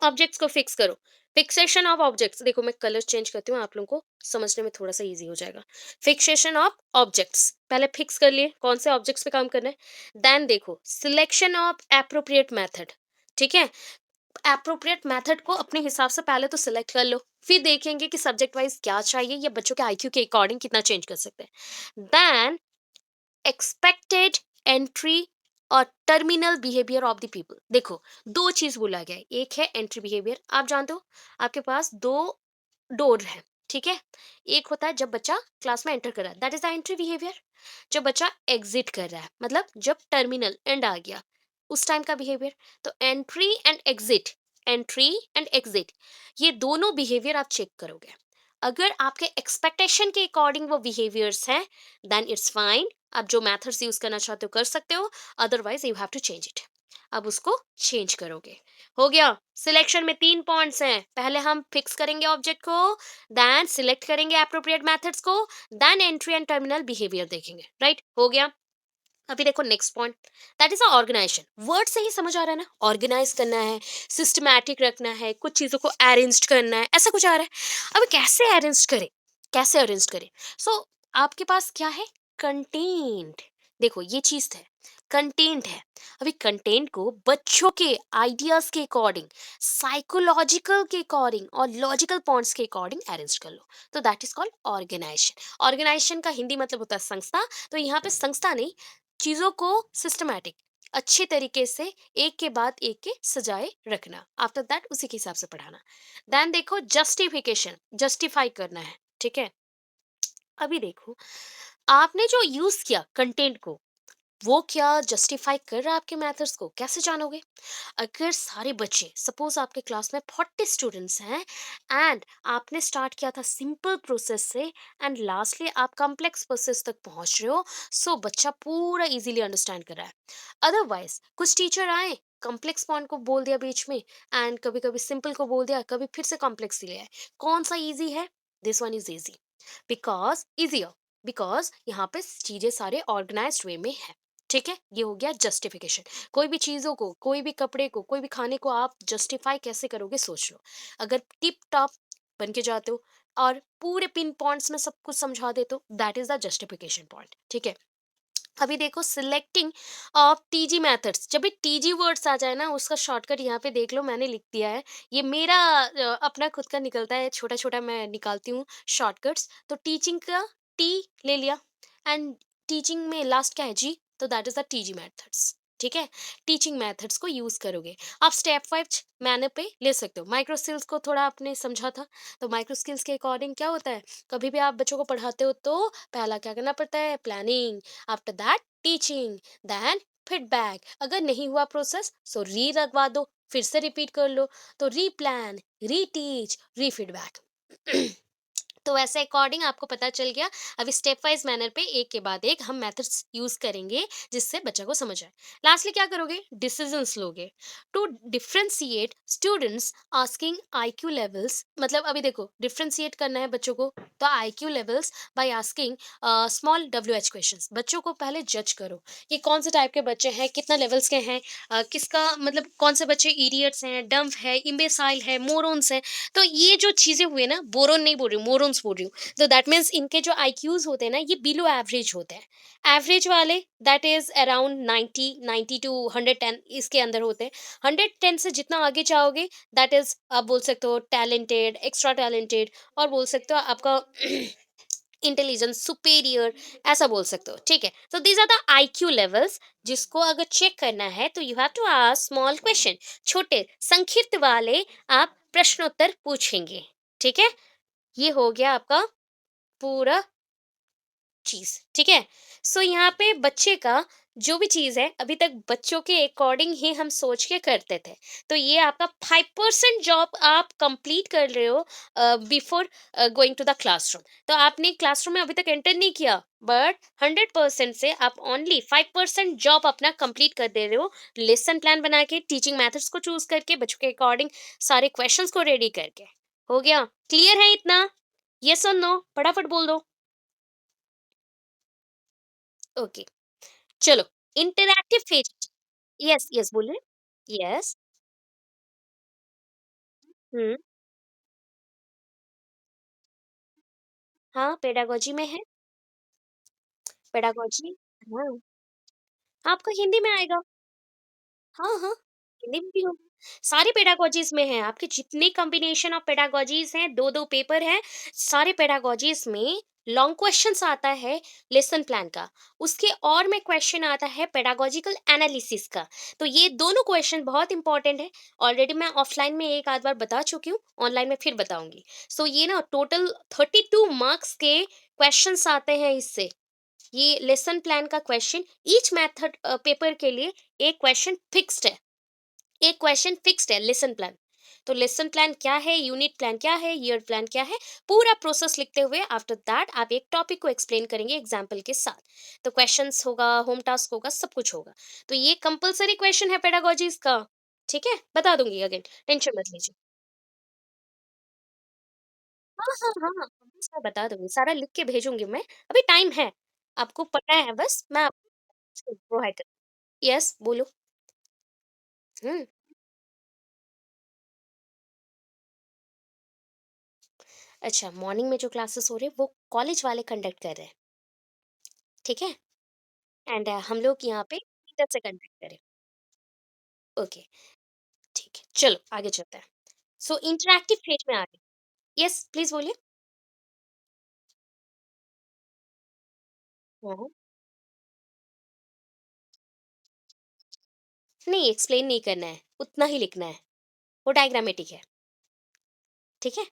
A: ऑब्जेक्ट्स को फिक्स करो। फिक्सेशन ऑफ ऑब्जेक्ट्स, देखो मैं कलर चेंज करती हूँ, आप लोगों को समझने में थोड़ा सा इजी हो जाएगा। फिक्सेशन ऑफ ऑब्जेक्ट्स, पहले फिक्स कर लिए कौन से ऑब्जेक्ट्स पे काम करना है। देन देखो सिलेक्शन ऑफ एप्रोप्रिएट मेथड। ठीक है, एप्रोप्रिएट मेथड को अपने हिसाब से पहले तो सिलेक्ट कर लो, फिर देखेंगे कि सब्जेक्ट वाइज क्या चाहिए या बच्चों के आईक्यू के अकॉर्डिंग कितना चेंज कर सकते हैं। देन एक्सपेक्टेड एंट्री और terminal behaviour of the people. देखो दो चीज बोला गया है, एक है एंट्री बिहेवियर। आप जानते हो आपके पास दो डोर है, ठीक है? एक होता है जब बच्चा क्लास में एंटर कर रहा है, that is the entry behaviour. जब बच्चा एग्जिट कर रहा है मतलब जब टर्मिनल एंड आ गया, उस टाइम का बिहेवियर। तो entry and exit, entry and exit, ये दोनों बिहेवियर आप चेक करोगे। अगर आपके एक्सपेक्टेशन के अकॉर्डिंग वो बिहेवियर्स हैं, देन इट्स फाइन। आप जो मेथड्स यूज करना चाहते हो कर सकते हो, otherwise you have to change it. अब उसको चेंज करोगे। हो गया। सिलेक्शन में तीन पॉइंट्स हैं, पहले हम फिक्स करेंगे ऑब्जेक्ट को, देन सिलेक्ट करेंगे एप्रोप्रिएट मेथड्स को, then entry and terminal behaviour देखेंगे। राइट, हो गया। अभी देखो next point, that is organisation. Word से ही समझ आ रहा है ना, ऑर्गेनाइज करना है, सिस्टमैटिक रखना है, कुछ चीजों को अरेंज करना है, ऐसा कुछ आ रहा है। अब कैसे अरेंज करें, कैसे अरेंज करें? सो आपके पास क्या है? कंटेंट। देखो ये चीज है, कंटेंट है। अभी कंटेंट को बच्चों के आइडियाज के अकॉर्डिंग, साइकोलॉजिकल के अकॉर्डिंग और लॉजिकल पॉइंट्स के अकॉर्डिंग अरेंज कर लो। तो that is called organisation. Organisation का हिंदी मतलब होता है संस्था। तो यहाँ पे संस्था नहीं, चीजों को सिस्टमैटिक अच्छे तरीके से एक के बाद एक के सजाए रखना, आफ्टर दैट उसी के हिसाब से पढ़ाना। देन देखो जस्टिफिकेशन, जस्टिफाई करना है। ठीक है, अभी देखो आपने जो यूज किया कंटेंट को, वो क्या जस्टिफाई कर रहा है आपके मेथड्स को? कैसे जानोगे? अगर सारे बच्चे, सपोज आपके क्लास में 40 स्टूडेंट्स हैं एंड आपने स्टार्ट किया था सिंपल प्रोसेस से एंड लास्टली आप कॉम्प्लेक्स प्रोसेस तक पहुंच रहे हो, सो बच्चा पूरा इजीली अंडरस्टैंड कर रहा है। अदरवाइज कुछ टीचर आए, कॉम्प्लेक्स पॉइंट को बोल दिया बीच में एंड कभी कभी सिंपल को बोल दिया, कभी फिर से कॉम्प्लेक्स ले आए। कौन सा इजी है? This one is easy, because easier, because यहाँ पे चीजें सारे ऑर्गेनाइज्ड वे में है। ठीक है, ये हो गया जस्टिफिकेशन। कोई भी चीजों को, कोई भी कपड़े को, कोई भी खाने को आप जस्टिफाई कैसे करोगे सोच लो। अगर टिप टॉप बन के जाते हो और पूरे पिन पॉइंट्स में सब कुछ समझा देते हो, that is the justification point, ठीक है। अभी देखो सिलेक्टिंग ऑफ टीजी मेथड्स, जब भी टीजी वर्ड्स आ जाए ना उसका शॉर्टकट यहाँ पे देख लो, मैंने लिख दिया है। ये मेरा अपना खुद का निकलता है, छोटा छोटा मैं निकालती हूँ शॉर्टकट्स। तो टीचिंग का टी ले लिया, एंड टीचिंग में लास्ट क्या है, जी, तो that is the TG methods, ठीक है। टीचिंग मेथड्स को यूज करोगे। आप स्टेप 5 मैनर पे ले सकते हो। माइक्रो स्किल्स को थोड़ा आपने समझा था, तो माइक्रो स्किल्स के अकॉर्डिंग क्या होता है, कभी भी आप बच्चों को पढ़ाते हो तो पहला क्या करना पड़ता है, planning, after that teaching, then feedback. अगर नहीं हुआ प्रोसेस सो री लगवा दो, फिर से रिपीट कर लो। तो री प्लान, री टीच, री फीडबैक। तो वैसे अकॉर्डिंग आपको पता चल गया। अभी स्टेप वाइज मैनर पे एक के बाद एक हम मेथड्स यूज करेंगे जिससे बच्चा को समझ आए। लास्टली क्या करोगे, डिसीजंस लोगे to differentiate students asking IQ levels. मतलब अभी देखो डिफ्रेंशिएट करना है बच्चों को, तो IQ levels by asking small W H question. बच्चों को पहले जज करो कि कौन से टाइप के बच्चे हैं, कितना लेवल्स के हैं, किसका मतलब कौन से बच्चे इडियट्स हैं, डम्फ है, इम्बेसाइल है, मोरॉन्स है। तो ये जो चीजें हुए ना, बोरोन नहीं बोल रही हूँ, मोरॉन्स बोल रही हूँ। तो दैट मीन्स इनके जो आईक्यूज होते हैं ना, ये बिलो एवरेज होते हैं। एवरेज वाले दैट इज अराउंड 90 टू 110 इसके अंदर होते हैं। 110 से जितना आगे जाओगे दैट इज आप बोल सकते हो टैलेंटेड, एक्स्ट्रा टैलेंटेड, और बोल सकते हो आपका इंटेलिजेंस सुपेरियर, ऐसा बोल सकते हो, ठीक है। तो these are the IQ levels. जिसको अगर चेक करना है तो you have to ask small question, छोटे संक्षिप्त वाले आप प्रश्नोत्तर पूछेंगे, ठीक है। ये हो गया आपका पूरा चीज, ठीक है। सो यहाँ पे बच्चे का जो भी चीज है, अभी तक बच्चों के अकॉर्डिंग ही हम सोच के करते थे। तो ये आपका 5% जॉब आप कंप्लीट कर रहे हो before going to the classroom. तो आपने क्लासरूम में अभी तक एंटर नहीं किया, बट 100% से आप ओनली 5% जॉब अपना कंप्लीट कर दे रहे हो। लेसन प्लान बना के, टीचिंग मेथड्स को चूज करके, बच्चों के अकॉर्डिंग सारे क्वेश्चंस को रेडी करके। हो गया, क्लियर है इतना? यस और नो, फटाफट बोल दो। ओके, चलो। इंटरैक्टिव फेज, यस यस बोलिए। यस। हम्म। हाँ, पेडागोजी में है। पेडागोजी, हाँ, आपको हिंदी में आएगा। हाँ हाँ, हिंदी में भी होगा। सारे पेडागोजीज में है, आपके जितने कॉम्बिनेशन ऑफ पेडागोजीज हैं, दो दो पेपर हैं, सारे पेडागोजीज में लॉन्ग क्वेश्चंस आता है लेसन प्लान का। उसके और में क्वेश्चन आता है पेडागोजिकल एनालिसिस का। तो ये दोनों क्वेश्चन बहुत इंपॉर्टेंट है। ऑलरेडी मैं ऑफलाइन में एक आध बार बता चुकी हूँ, ऑनलाइन में फिर बताऊंगी। सो ये ना टोटल 32 मार्क्स के क्वेश्चंस आते हैं इससे। ये लेसन प्लान का क्वेश्चन, ईच मेथड पेपर के लिए एक क्वेश्चन फिक्स्ड है। एक क्वेश्चन फिक्स्ड है लेसन प्लान। तो लेसन प्लान क्या है, यूनिट प्लान क्या है, ईयर प्लान क्या है, पूरा प्रोसेस लिखते हुए आफ्टर दैट आप एक टॉपिक को एक्सप्लेन करेंगे एग्जाम्पल के साथ। तो क्वेश्चंस होगा, होम टास्क होगा, सब कुछ होगा। तो ये कंपलसरी क्वेश्चन है पेडागोजीज का, ठीक है, बता दूंगी अगेन, टेंशन मत लीजिए। हाँ हाँ हाँ, मैं बता दूंगी, सारा लिख के भेजूंगी मैं। अभी टाइम है, आपको पता है, बस मैं आपको प्रोवाइड कर। यस बोलो। हम्म। अच्छा, मॉर्निंग में जो क्लासेस हो रहे हैं वो कॉलेज वाले कंडक्ट कर रहे हैं, ठीक है। एंड हम लोग यहाँ पे टीचर से कंडक्ट करें। ओके, ठीक है, चलो आगे चलते हैं। सो इंटरैक्टिव फेज में आ गए। यस प्लीज बोलिए। हाँ, नहीं एक्सप्लेन नहीं करना है, उतना ही लिखना है। वो डायग्रामेटिक है, ठीक है।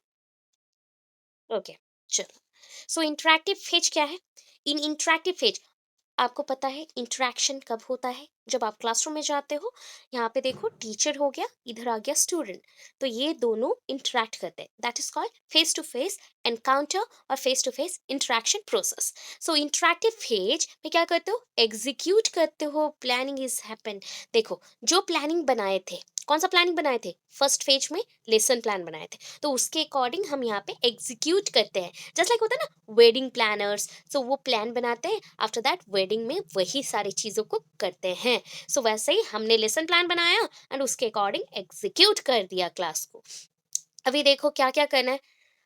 A: ओके, चलो। सो इंटरैक्टिव फेज क्या है? इन इंटरैक्टिव फेज आपको पता है इंटरेक्शन कब होता है, जब आप क्लासरूम में जाते हो। यहाँ पे देखो टीचर हो गया, इधर आ गया स्टूडेंट। तो ये दोनों इंटरेक्ट करते हैं, that is called face to face encounter और face to face interaction process. So interactive phase में क्या करते हो, एग्जीक्यूट करते हो, प्लानिंग इज हैपन। देखो, जो प्लानिंग बनाए थे, कौन सा प्लानिंग बनाए थे, फर्स्ट फेज में लेसन प्लान बनाए थे, तो उसके अकॉर्डिंग हम यहाँ पे एग्जीक्यूट करते हैं। जस्ट लाइक होता है ना वेडिंग प्लानर्स, सो वो प्लान बनाते हैं, आफ्टर दैट वेडिंग में वही सारी चीज़ों को करते हैं। सो वैसे ही हमने लेसन प्लान बनाया एंड उसके अकॉर्डिंग एग्जीक्यूट कर दिया क्लास को। अभी देखो क्या क्या करना है।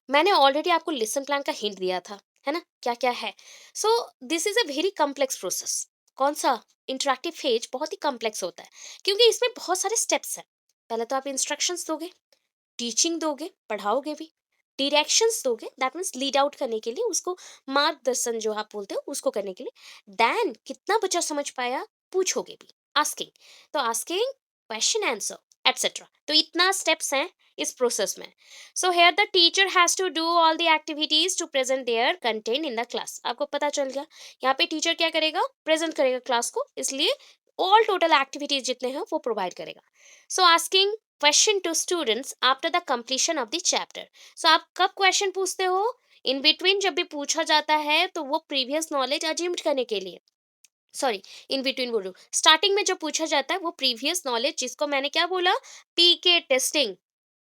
A: मैंने ऑलरेडी आपको लेसन प्लान का हिंट दिया था, है ना, क्या क्या है। So this is a very complex process. कौन सा? इंटरेक्टिव फेज बहुत ही कम्प्लेक्स होता है, क्योंकि इसमें बहुत सारे स्टेप्स हैं। पहले तो आप इंस्ट्रक्शंस दोगे, टीचिंग दोगे, पढ़ाओगे भी, डायरेक्शंस दोगे, दैट मीन्स लीड आउट करने के लिए, उसको मार्गदर्शन जो आप बोलते हो उसको करने के लिए, देन कितना बच्चा समझ पाया पूछोगे भी, आस्किंग, तो आस्किंग, क्वेश्चन आंसर, एटसेट्रा। तो इतना स्टेप्स हैं इस प्रोसेस में। So here the teacher has to do all the activities to present their content in the class. आपको पता चल गया, यहाँ पे टीचर क्या करेगा, प्रेजेंट करेगा क्लास को, इसलिए ऑल टोटल एक्टिविटीज जितने हैं वो प्रोवाइड करेगा। So asking question to students after the completion of the chapter. So आप कब क्वेश्चन पूछते हो? इन बिटवीन जब भी पूछा जाता है तो वो प्रीवियस नॉलेज अज्यूम्ड करने के लिए, सॉरी, इन बिटवीन बोल रही हूँ, स्टार्टिंग में जब पूछा जाता है वो प्रीवियस नॉलेज, जिसको मैंने क्या बोला, पीके टेस्टिंग,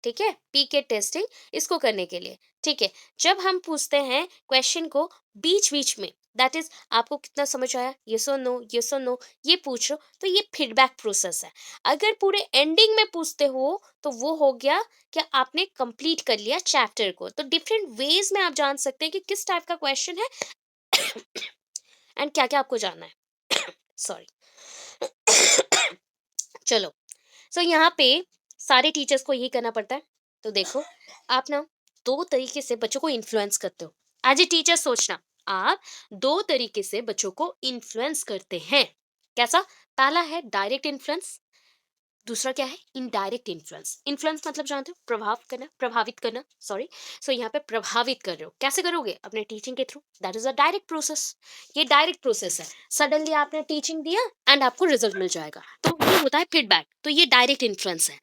A: ठीक है, पीके टेस्टिंग, इसको करने के लिए, ठीक है। जब हम पूछते हैं क्वेश्चन को बीच बीच में, दैट इज आपको कितना समझ आया, यस और नो, ये पूछ लो, तो ये फीडबैक प्रोसेस है। अगर पूरे एंडिंग में पूछते हो तो वो हो गया कि आपने कंप्लीट कर लिया चैप्टर को। तो डिफरेंट वेज में आप जान सकते हैं कि किस टाइप का क्वेश्चन है एंड क्या क्या आपको जानना है। सॉरी। चलो, सो यहाँ पे सारे टीचर्स को यही करना पड़ता है। तो देखो, आप ना दो तरीके से बच्चों को इन्फ्लुएंस करते हो। एज ए टीचर सोचना, आप दो तरीके से बच्चों को इन्फ्लुएंस करते हैं। कैसा? पहला है डायरेक्ट इन्फ्लुएंस, दूसरा क्या है, इनडायरेक्ट इन्फ्लुएंस। इन्फ्लुएंस मतलब जानते हो, प्रभाव करना, प्रभावित करना, सॉरी। सो यहाँ पे प्रभावित कर रहे हो, कैसे करोगे? अपने टीचिंग के through, that is a direct process. ये डायरेक्ट प्रोसेस है, सडनली आपने टीचिंग दिया एंड आपको रिजल्ट मिल जाएगा, तो ये होता है फीडबैक, तो ये डायरेक्ट इन्फ्लुएंस है।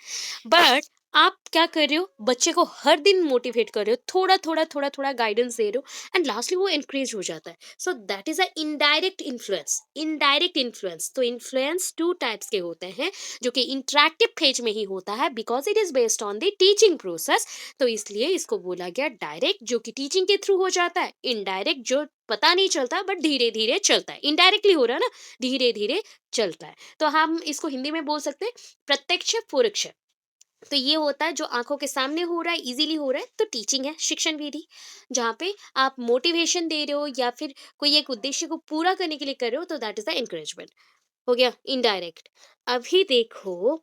A: बट आप क्या कर रहे हो, बच्चे को हर दिन मोटिवेट कर रहे हो, थोड़ा थोड़ा थोड़ा थोड़ा गाइडेंस दे रहे हो एंड लास्टली वो इंक्रीज हो जाता है। So that is a indirect influence. Indirect influence, तो इन्फ्लुएंस टू टाइप्स के होते हैं, जो कि इंटरैक्टिव फेज में ही होता है, because it is based on the teaching process. तो इसलिए इसको बोला गया डायरेक्ट, जो कि टीचिंग के थ्रू हो जाता है। इनडायरेक्ट जो पता नहीं चलता बट धीरे धीरे चलता है, इनडायरेक्टली हो रहा है ना, धीरे धीरे चलता है। तो हम इसको हिंदी में बोल सकते हैं प्रत्यक्ष परोक्ष। तो ये होता है जो आंखों के सामने हो रहा है, इजीली हो रहा है, तो टीचिंग है, शिक्षण विधि। जहाँ पे आप मोटिवेशन दे रहे हो या फिर कोई एक उद्देश्य को पूरा करने के लिए कर रहे हो, तो दैट इज द एनकरेजमेंट, हो गया इनडायरेक्ट। अभी देखो,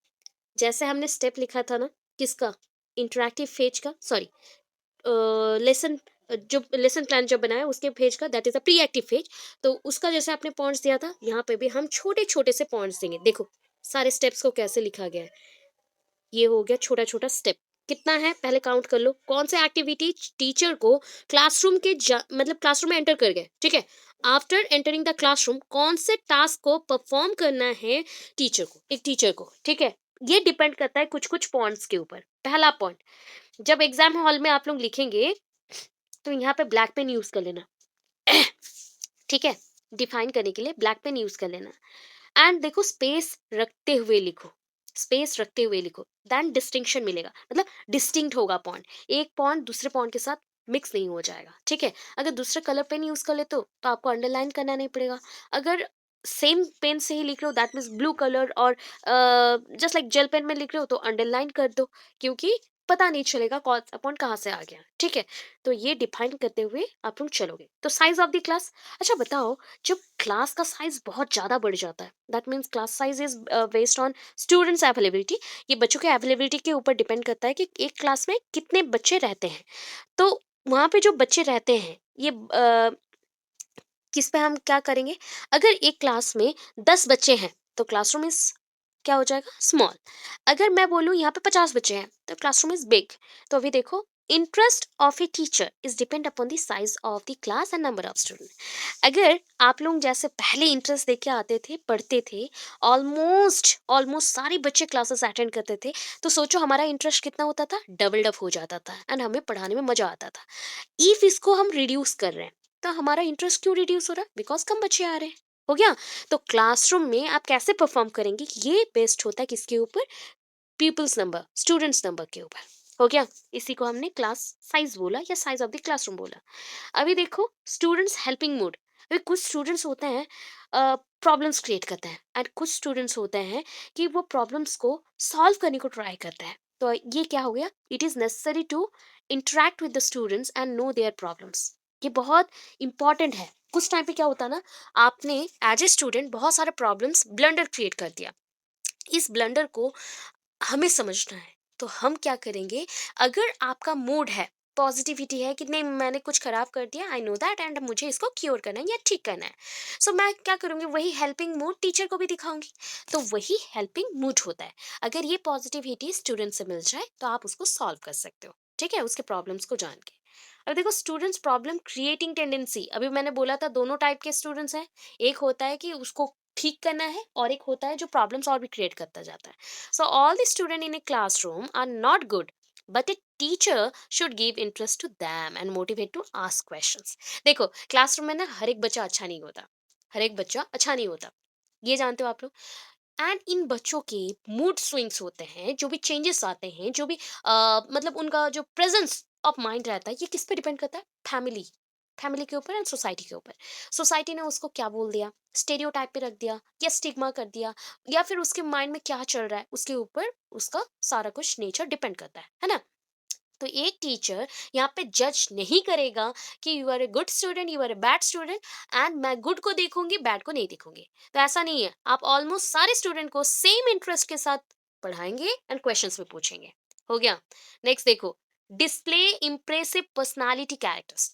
A: जैसे हमने स्टेप लिखा था ना, किसका, इंटरैक्टिव फेज का, सॉरी, लेसन, जो लेसन प्लान जब बनाया उसके फेज का, that is a pre active phase. तो उसका जैसे आपने पॉइंट्स दिया था, यहाँ पे भी हम छोटे छोटे से पॉइंट्स देंगे। देखो सारे स्टेप्स को कैसे लिखा गया है, ये हो गया छोटा छोटा स्टेप। कितना है पहले काउंट कर लो, कौन से एक्टिविटी टीचर को क्लासरूम के मतलब क्लासरूम में एंटर कर गए, ठीक है, आफ्टर एंटरिंग द क्लासरूम कौन से टास्क को परफॉर्म करना है टीचर को, एक टीचर को, ठीक है। ये डिपेंड करता है कुछ कुछ पॉइंट्स के ऊपर। पहला पॉइंट, जब एग्जाम हॉल में आप लोग लिखेंगे तो यहाँ पे ब्लैक पेन यूज कर लेना, ठीक है, डिफाइन करने के लिए ब्लैक पेन यूज कर लेना। एंड देखो स्पेस रखते हुए लिखो, स्पेस रखते हुए लिखो, देन डिस्टिंक्शन मिलेगा, मतलब डिस्टिंक्ट होगा पॉइंट, एक पॉइंट दूसरे पॉइंट के साथ मिक्स नहीं हो जाएगा, ठीक है। अगर दूसरे कलर पेन यूज कर लेते हो तो आपको अंडरलाइन करना नहीं पड़ेगा। अगर सेम पेन से ही लिख रहे हो, दैट मीन्स ब्लू कलर, और जस्ट लाइक जेल पेन में लिख रहे हो तो अंडरलाइन कर दो, क्योंकि पता नहीं चलेगा कौन सा पॉइंट कहाँ से आ गया, ठीक है। तो ये डिफाइन करते हुए आप लोग चलोगे। तो साइज ऑफ द क्लास, अच्छा बताओ, जब क्लास का साइज बहुत ज़्यादा बढ़ जाता है, that means class size is based on students availability, ये बच्चों के अवेलेबिलिटी के ऊपर डिपेंड करता है कि एक क्लास में कितने बच्चे रहते हैं। तो वहाँ पे जो बच्चे रहते हैं, ये किस पे हम क्या करेंगे, अगर एक क्लास में 10 बच्चे हैं तो क्लासरूम इज क्या हो जाएगा, स्मॉल। अगर मैं बोलूँ यहाँ पे 50 बच्चे हैं तो क्लासरूम इज बिग। तो अभी देखो, interest of a teacher is depend upon the size of the class and number of student. अगर आप लोग जैसे पहले इंटरेस्ट देके आते थे, पढ़ते थे, ऑलमोस्ट ऑलमोस्ट सारे बच्चे क्लासेस अटेंड करते थे, तो सोचो हमारा इंटरेस्ट कितना होता था, डबल डब हो जाता था एंड हमें पढ़ाने में मजा आता था। इफ इसको हम रिड्यूस कर रहे हैं तो हमारा इंटरेस्ट क्यों रिड्यूस हो रहा है, बिकॉज कम बच्चे आ रहे हैं, हो गया। तो क्लासरूम में आप कैसे परफॉर्म करेंगे, ये बेस्ड होता है किसके ऊपर, पीपल्स नंबर, स्टूडेंट्स नंबर के ऊपर, हो गया। इसी को हमने क्लास साइज बोला या साइज ऑफ द क्लासरूम बोला। अभी देखो स्टूडेंट्स हेल्पिंग मूड, अभी कुछ स्टूडेंट्स होते हैं प्रॉब्लम्स क्रिएट करते हैं एंड कुछ स्टूडेंट्स होते हैं कि वो प्रॉब्लम्स को सॉल्व करने को ट्राई करते हैं। तो ये क्या हो गया, it is necessary to interact with the students and know their problems. ये बहुत इंपॉर्टेंट है। कुछ टाइम पे क्या होता है ना, आपने एज ए स्टूडेंट बहुत सारे प्रॉब्लम्स ब्लंडर क्रिएट कर दिया। इस ब्लंडर को हमें समझना है। तो हम क्या करेंगे, अगर आपका मूड है, पॉजिटिविटी है कि नहीं मैंने कुछ खराब कर दिया, आई नो दैट, एंड मुझे इसको क्योर करना है या ठीक करना है, सो मैं क्या करूँगी, वही हेल्पिंग मूड टीचर को भी दिखाऊंगी। तो वही हेल्पिंग मूड होता है। अगर ये पॉजिटिविटी स्टूडेंट से मिल जाए तो आप उसको सॉल्व कर सकते हो, ठीक है, उसके प्रॉब्लम्स को जान के। अब देखो, स्टूडेंट्स प्रॉब्लम क्रिएटिंग टेंडेंसी, अभी मैंने बोला था दोनों टाइप के स्टूडेंट्स हैं। एक होता है कि उसको ठीक करना है, और एक होता है जो प्रॉब्लम्स और भी क्रिएट करता जाता है। So all the students in a classroom are not good, but a teacher should give interest to them and motivate to ask questions. देखो, क्लासरूम में ना हर एक बच्चा अच्छा नहीं होता, हर एक बच्चा अच्छा नहीं होता, ये जानते हो आप लोग। एंड इन बच्चों के मूड स्विंग्स होते हैं, जो भी चेंजेस आते हैं, जो भी मतलब उनका जो प्रेजेंस ऑफ माइंड रहता है, ये किस पे डिपेंड करता है, फैमिली, फैमिली के ऊपर एंड सोसाइटी के ऊपर। सोसाइटी ने उसको क्या बोल दिया, स्टेरियोटाइप पे रख दिया या स्टिग्मा कर दिया, या फिर उसके माइंड में क्या चल रहा है, उसके ऊपर उसका सारा कुछ नेचर डिपेंड करता है ना। तो एक टीचर यहाँ पे जज नहीं करेगा कि you are a good student, you are a bad student, and मैं गुड को देखूंगी, बैड को नहीं देखूंगी। तो ऐसा नहीं है, आप ऑलमोस्ट सारे स्टूडेंट को सेम इंटरेस्ट के साथ पढ़ाएंगे एंड क्वेश्चंस में पूछेंगे। हो गया। नेक्स्ट देखो, डिस्प्ले इम्प्रेसिव पर्सनालिटी कैरेक्टर्स।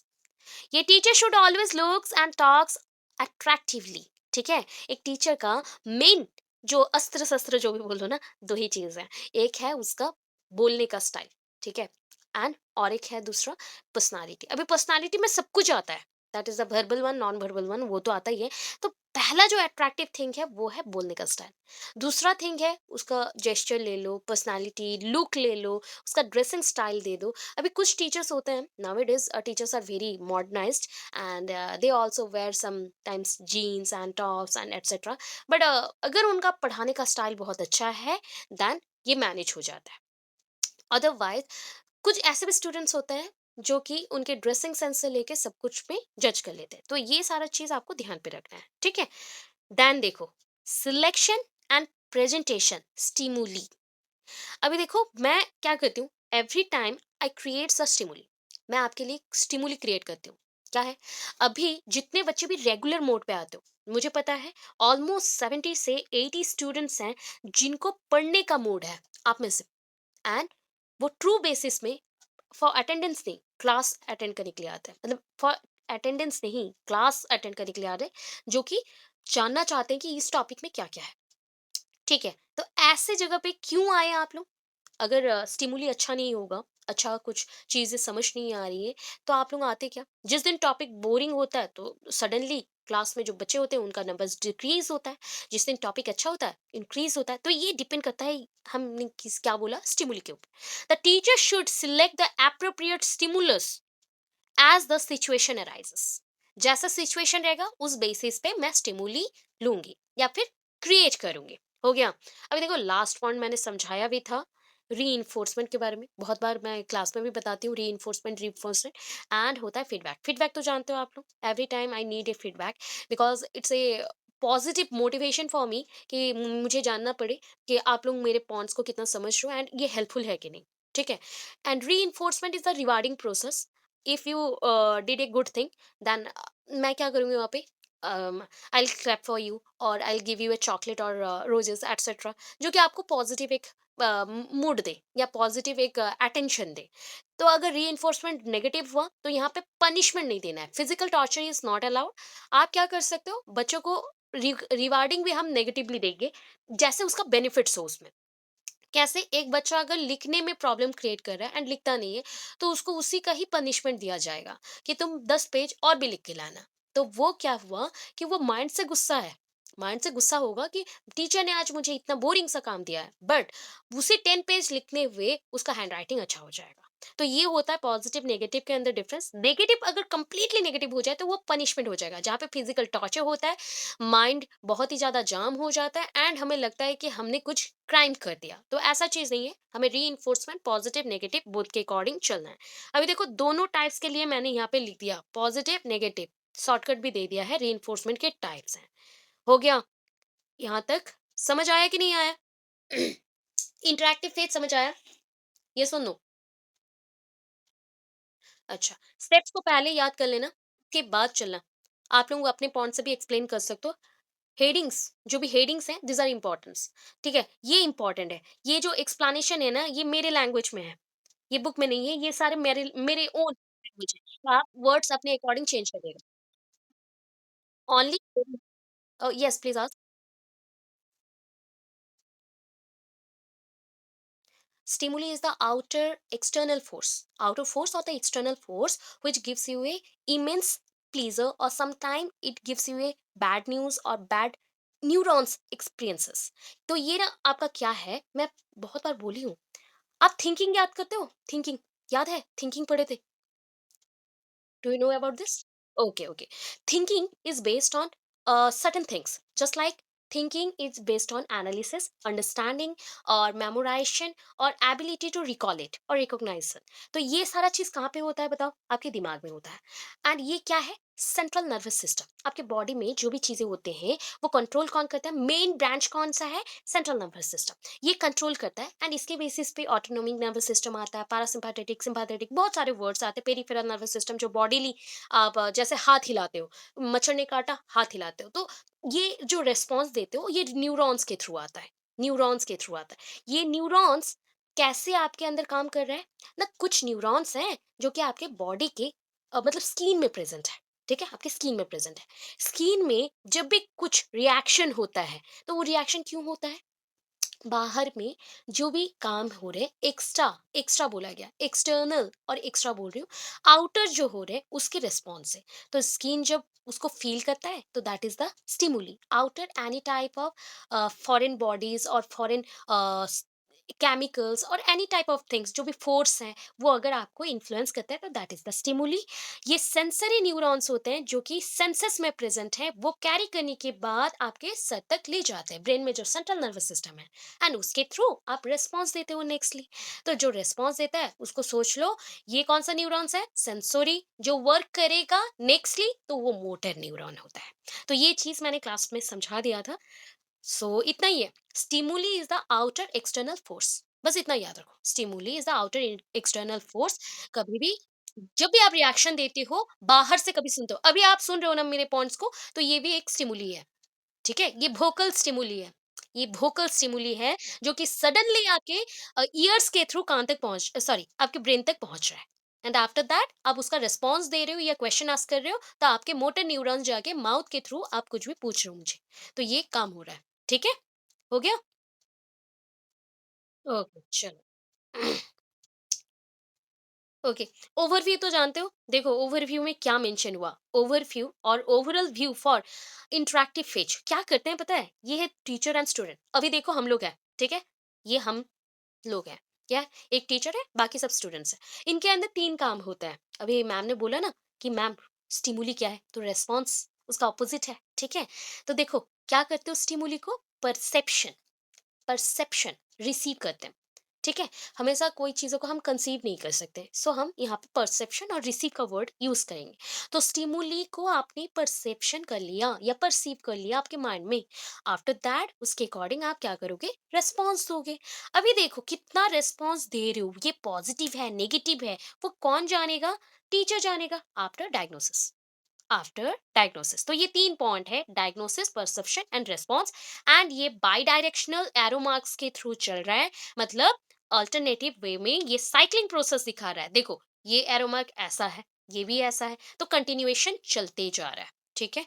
A: ये teacher should always looks and talks attractively, ठीक है। एक टीचर का मेन जो अस्त्र शस्त्र जो भी बोलो ना, दो ही चीज है। एक है उसका बोलने का स्टाइल, ठीक है, एंड और एक है दूसरा पर्सनालिटी। अभी पर्सनालिटी में सब कुछ आता है, that is the verbal one, non verbal one, वो तो आता ही है। तो पहला जो अट्रैक्टिव थिंग है वो है बोलने का स्टाइल। दूसरा थिंग है उसका जेस्चर ले लो, पर्सनालिटी, लुक ले लो, उसका ड्रेसिंग स्टाइल दे दो। अभी कुछ टीचर्स होते हैं, nowadays teachers are very modernised, and they also wear sometimes jeans and tops and etcetera. But अगर उनका पढ़ाने का स्टाइल बहुत अच्छा है, देन ये मैनेज हो जाता है। अदरवाइज कुछ ऐसे भी स्टूडेंट्स होते हैं जो कि उनके ड्रेसिंग सेंस से लेके सब कुछ पे जज कर लेते हैं। तो ये सारा चीज आपको ध्यान पे रखना है, ठीक है। देन देखो, सिलेक्शन एंड प्रेजेंटेशन स्टिमुली। अभी देखो, मैं क्या करती हूँ, every time I create a stimuli, मैं आपके लिए स्टिमुली क्रिएट करती हूँ। क्या है, अभी जितने बच्चे भी रेगुलर मोड पे आते हो, मुझे पता है ऑलमोस्ट 70 से 80 स्टूडेंट्स हैं जिनको पढ़ने का मूड है आप में से, एंड वो ट्रू बेसिस में फॉर अटेंडेंस नहीं, क्लास अटेंड करने के लिए आते हैं, मतलब फॉर अटेंडेंस नहीं, क्लास अटेंड करने के लिए आ रहे हैं, जो कि जानना चाहते हैं कि इस टॉपिक में क्या क्या है, ठीक है। तो ऐसे जगह पे क्यों आए आप लोग, अगर स्टिमुली अच्छा नहीं होगा, अच्छा कुछ चीजें समझ नहीं आ रही है, तो आप लोग आते क्या, जिस दिन टॉपिक बोरिंग होता है तो सडनली क्लास में जो बच्चे होते हैं उनका नंबर डिक्रीज होता है, जिस दिन टॉपिक अच्छा होता है इंक्रीज होता है। तो ये डिपेंड करता है, हमने किस क्या बोला, स्टिमुली के ऊपर। The teacher should select the appropriate stimulus as the situation arises. जैसा सिचुएशन रहेगा उस बेसिस पे मैं स्टिमुली लूंगी या फिर क्रिएट करूंगी। हो गया। अभी देखो, लास्ट पॉइंट मैंने समझाया भी था री के बारे में, बहुत बार मैं क्लास में भी बताती हूँ, री एंड होता है फीडबैक। फीडबैक तो जानते हो आप लोग, every time I need a feedback, because it's a positive motivation for me, कि मुझे जानना पड़े कि आप लोग मेरे पॉइंट्स को कितना समझ रहे हो एंड ये हेल्पफुल है कि नहीं, ठीक है। And re is the rewarding process. If you did a good thing, then मैं क्या करूँगी वहाँ पे, आई क्लैप फॉर यू, और I give U A chocolate और रोजेस एटसेट्रा, जो कि आपको पॉजिटिव एक मूड दे या पॉजिटिव एक अटेंशन दे। तो अगर री नेगेटिव हुआ तो यहाँ पे पनिशमेंट नहीं देना है, physical torture is not allowed. आप क्या कर सकते हो, बच्चों को रिवार्डिंग भी हम नेगेटिवली देंगे, जैसे उसका बेनिफिट्स हो उसमें। कैसे, एक बच्चा अगर लिखने में प्रॉब्लम क्रिएट कर रहा है एंड लिखता नहीं है, तो उसको उसी का ही पनिशमेंट दिया जाएगा कि तुम 10 पेज और भी लिख के लाना। तो वो क्या हुआ कि वो माइंड से गुस्सा है, माइंड से गुस्सा होगा कि टीचर ने आज मुझे इतना बोरिंग सा काम दिया है, बट उसे 10 पेज लिखने हुए उसका हैंड राइटिंग अच्छा हो जाएगा। तो ये होता है पॉजिटिव नेगेटिव के अंदर डिफरेंस। नेगेटिव अगर कंप्लीटली नेगेटिव हो जाए तो वो पनिशमेंट हो जाएगा, जहाँ पे फिजिकल टॉर्चर होता है, माइंड बहुत ही ज्यादा जाम हो जाता है एंड हमें लगता है कि हमने कुछ क्राइम कर दिया। तो ऐसा चीज नहीं है, हमें री पॉजिटिव नेगेटिव बोथ के अकॉर्डिंग चलना है। अभी देखो, दोनों टाइप्स के लिए मैंने यहाँ पे लिख दिया, पॉजिटिव नेगेटिव, शॉर्टकट भी दे दिया है, री के टाइप्स हैं। हो गया, यहाँ तक समझ आया कि नहीं आया? इंटरेक्टिव फेज समझ आया? ये सुनो, अच्छा, स्टेप्स को पहले याद कर लेना, उसके बाद चलना। आप लोग अपने पॉइंट से भी एक्सप्लेन कर सकते हो। हेडिंग्स, जो भी हेडिंग्स हैं, दीज़ आर इम्पोर्टेंट्स, ठीक है? ये इम्पोर्टेंट है। ये जो एक्सप्लेनेशन है ना, ये मेरे लैंग्वेज में है, ये बुक में नहीं है, ये सारे मेरे मेरे ओन लैंग्वेज है। तो आप वर्ड्स अपने अकॉर्डिंग चेंज करिएगा। Only yes please ask. Stimuli is the outer force or the external force which gives you a immense pleasure, or sometimes it gives you a bad news or bad neurons experiences. तो ये ना आपका क्या है, मैं बहुत बार बोली हूँ। आप थिंकिंग याद करते हो? थिंकिंग याद है? थिंकिंग पढ़े थे? Do you know about this? Okay, okay. Thinking is based on certain things. Just like thinking is based on analysis, understanding, or memorization, or ability to recall it or recognize it. तो ये सारा चीज कहाँ पे होता है बताओ? आपके दिमाग में होता है। एंड ये क्या है? Central nervous system. आपके बॉडी में जो भी चीजें होते हैं वो कंट्रोल कौन करता है? मेन ब्रांच कौन सा है? Central nervous system. ये कंट्रोल करता है एंड इसके बेसिस पे ऑटोनोमिक नर्वस सिस्टम आता है, पैरासिम्पैथेटिक, सिम्पैथेटिक, बहुत सारे वर्ड्स आते हैं। पेरिफेरल नर्वस सिस्टम जो बॉडीली आप जैसे हाथ हिलाते हो, मच्छर ने काटा, हाथ हिलाते हो, तो ये जो रिस्पॉन्स देते हो ये न्यूरॉन्स के थ्रू आता है। न्यूरॉन्स के थ्रू आता है। ये न्यूरॉन्स कैसे आपके अंदर काम कर रहे हैं ना? कुछ न्यूरॉन्स हैं जो कि आपके बॉडी के मतलब स्किन में प्रेजेंट है। ठीक है, आपके स्किन में प्रेजेंट है। स्किन में जब भी कुछ रिएक्शन होता है, तो वो रिएक्शन क्यों होता है? बाहर में जो भी काम हो रहे हैं, एक्स्ट्रा एक्स्ट्रा बोला गया, एक्सटर्नल और एक्स्ट्रा बोल रही हूँ, आउटर जो हो रहे हैं उसके रिस्पॉन्स से। तो स्किन जब उसको फील करता है तो that is the stimuli. Outer any type of foreign bodies और फॉरेन केमिकल्स और एनी टाइप ऑफ थिंग्स जो भी फोर्स हैं, वो अगर आपको इन्फ्लुएंस करता है तो दैट इज द स्टिमुली। ये सेंसरी न्यूरॉन्स होते हैं जो कि सेंसस में प्रेजेंट है, वो कैरी करने के बाद आपके सर तक ले जाते हैं, ब्रेन में जो सेंट्रल नर्वस सिस्टम है, एंड उसके थ्रू आप रेस्पॉन्स देते हो नेक्स्टली। तो जो रेस्पॉन्स देता है उसको सोच लो, ये कौन सा न्यूरॉन्स है? सेंसोरी। जो वर्क करेगा नेक्स्टली तो वो मोटर न्यूरॉन होता है। तो ये चीज मैंने क्लास में समझा दिया था। सो इतना ही है। Stimuli is the outer external force. बस इतना याद रखो, stimuli is the outer external force. कभी भी जब भी आप रिएक्शन देते हो, बाहर से कभी सुनते हो, अभी आप सुन रहे हो ना मेरे पॉइंट्स को, तो ये भी एक स्टिमुली है। ठीक है, ये भोकल स्टिमुली है। ये भोकल स्टिमुली है जो कि सडनली आपके ईयर्स के थ्रू कान तक पहुंच, सॉरी, आपके ब्रेन तक पहुंच रहा है। एंड आफ्टर दैट आप उसका रिस्पॉन्स दे रहे हो या क्वेश्चन आस्क कर रहे हो, तो आपके मोटर न्यूरॉन्स जाके माउथ के थ्रू आप कुछ भी पूछ रहे हो मुझे। तो ये काम हो रहा है। ठीक है, हो गया। ओके चलो। ओके, ओवरव्यू तो जानते हो। देखो ओवरव्यू में क्या मेंशन हुआ, ओवरव्यू और overall view for interactive phase क्या करते हैं पता है? ये है टीचर एंड स्टूडेंट। अभी देखो हम लोग हैं, ठीक है, ये हम लोग हैं, क्या है? एक टीचर है, बाकी सब स्टूडेंट्स हैं। इनके अंदर तीन काम होता है। अभी मैम ने बोला ना कि मैम स्टिमुली क्या है, तो रेस्पॉन्स उसका ऑपोजिट है। ठीक है, तो देखो क्या करते हो स्टिमुली को? परसेप्शन, परसेप्शन रिसीव करते हैं। ठीक है, हमेशा कोई चीज़ों को हम कंसीव नहीं कर सकते, सो हम यहाँ पे परसेप्शन और रिसीव का वर्ड यूज करेंगे। तो स्टिमुली को आपने परसेप्शन कर लिया या परसीव कर लिया आपके माइंड में, आफ्टर दैट उसके अकॉर्डिंग आप क्या करोगे? रेस्पॉन्स दोगे। अभी देखो कितना रेस्पॉन्स दे रहे हो, ये पॉजिटिव है नेगेटिव है, वो कौन जानेगा? टीचर जानेगा आफ्टर डायग्नोसिस। आफ्टर डायग्नोसिस, तो ये तीन पॉइंट है, diagnosis, perception and response. And ये बाई डायरेक्शनल एरो मार्क्स के थ्रू चल रहा है, मतलब अल्टरनेटिव वे में ये साइक्लिंग प्रोसेस दिखा रहा है। देखो ये एरो मार्क ऐसा है, ये भी ऐसा है, तो कंटिन्यूएशन चलते जा रहा है। ठीक है,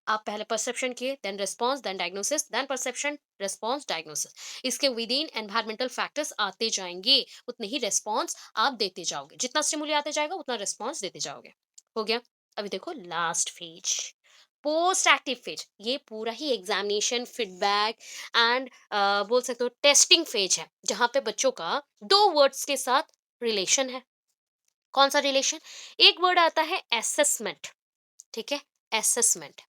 A: आप पहले परसेप्शन किए, then response, then diagnosis, then perception, response, diagnosis. इसके विद इन एनवायरमेंटल फैक्टर्स आते जाएंगे, उतने ही रिस्पॉन्स आप देते जाओगे। जितना स्टिमुली आते जाएगा उतना रिस्पॉन्स देते जाओगे। हो गया। अभी देखो last phase, post active phase. ये पूरा ही एग्जामिनेशन फीडबैक एंड बोल सकते हो टेस्टिंग फेज है, जहां पे बच्चों का दो वर्ड्स के साथ रिलेशन है। कौन सा रिलेशन? एक वर्ड आता है असेसमेंट। ठीक है, असेसमेंट।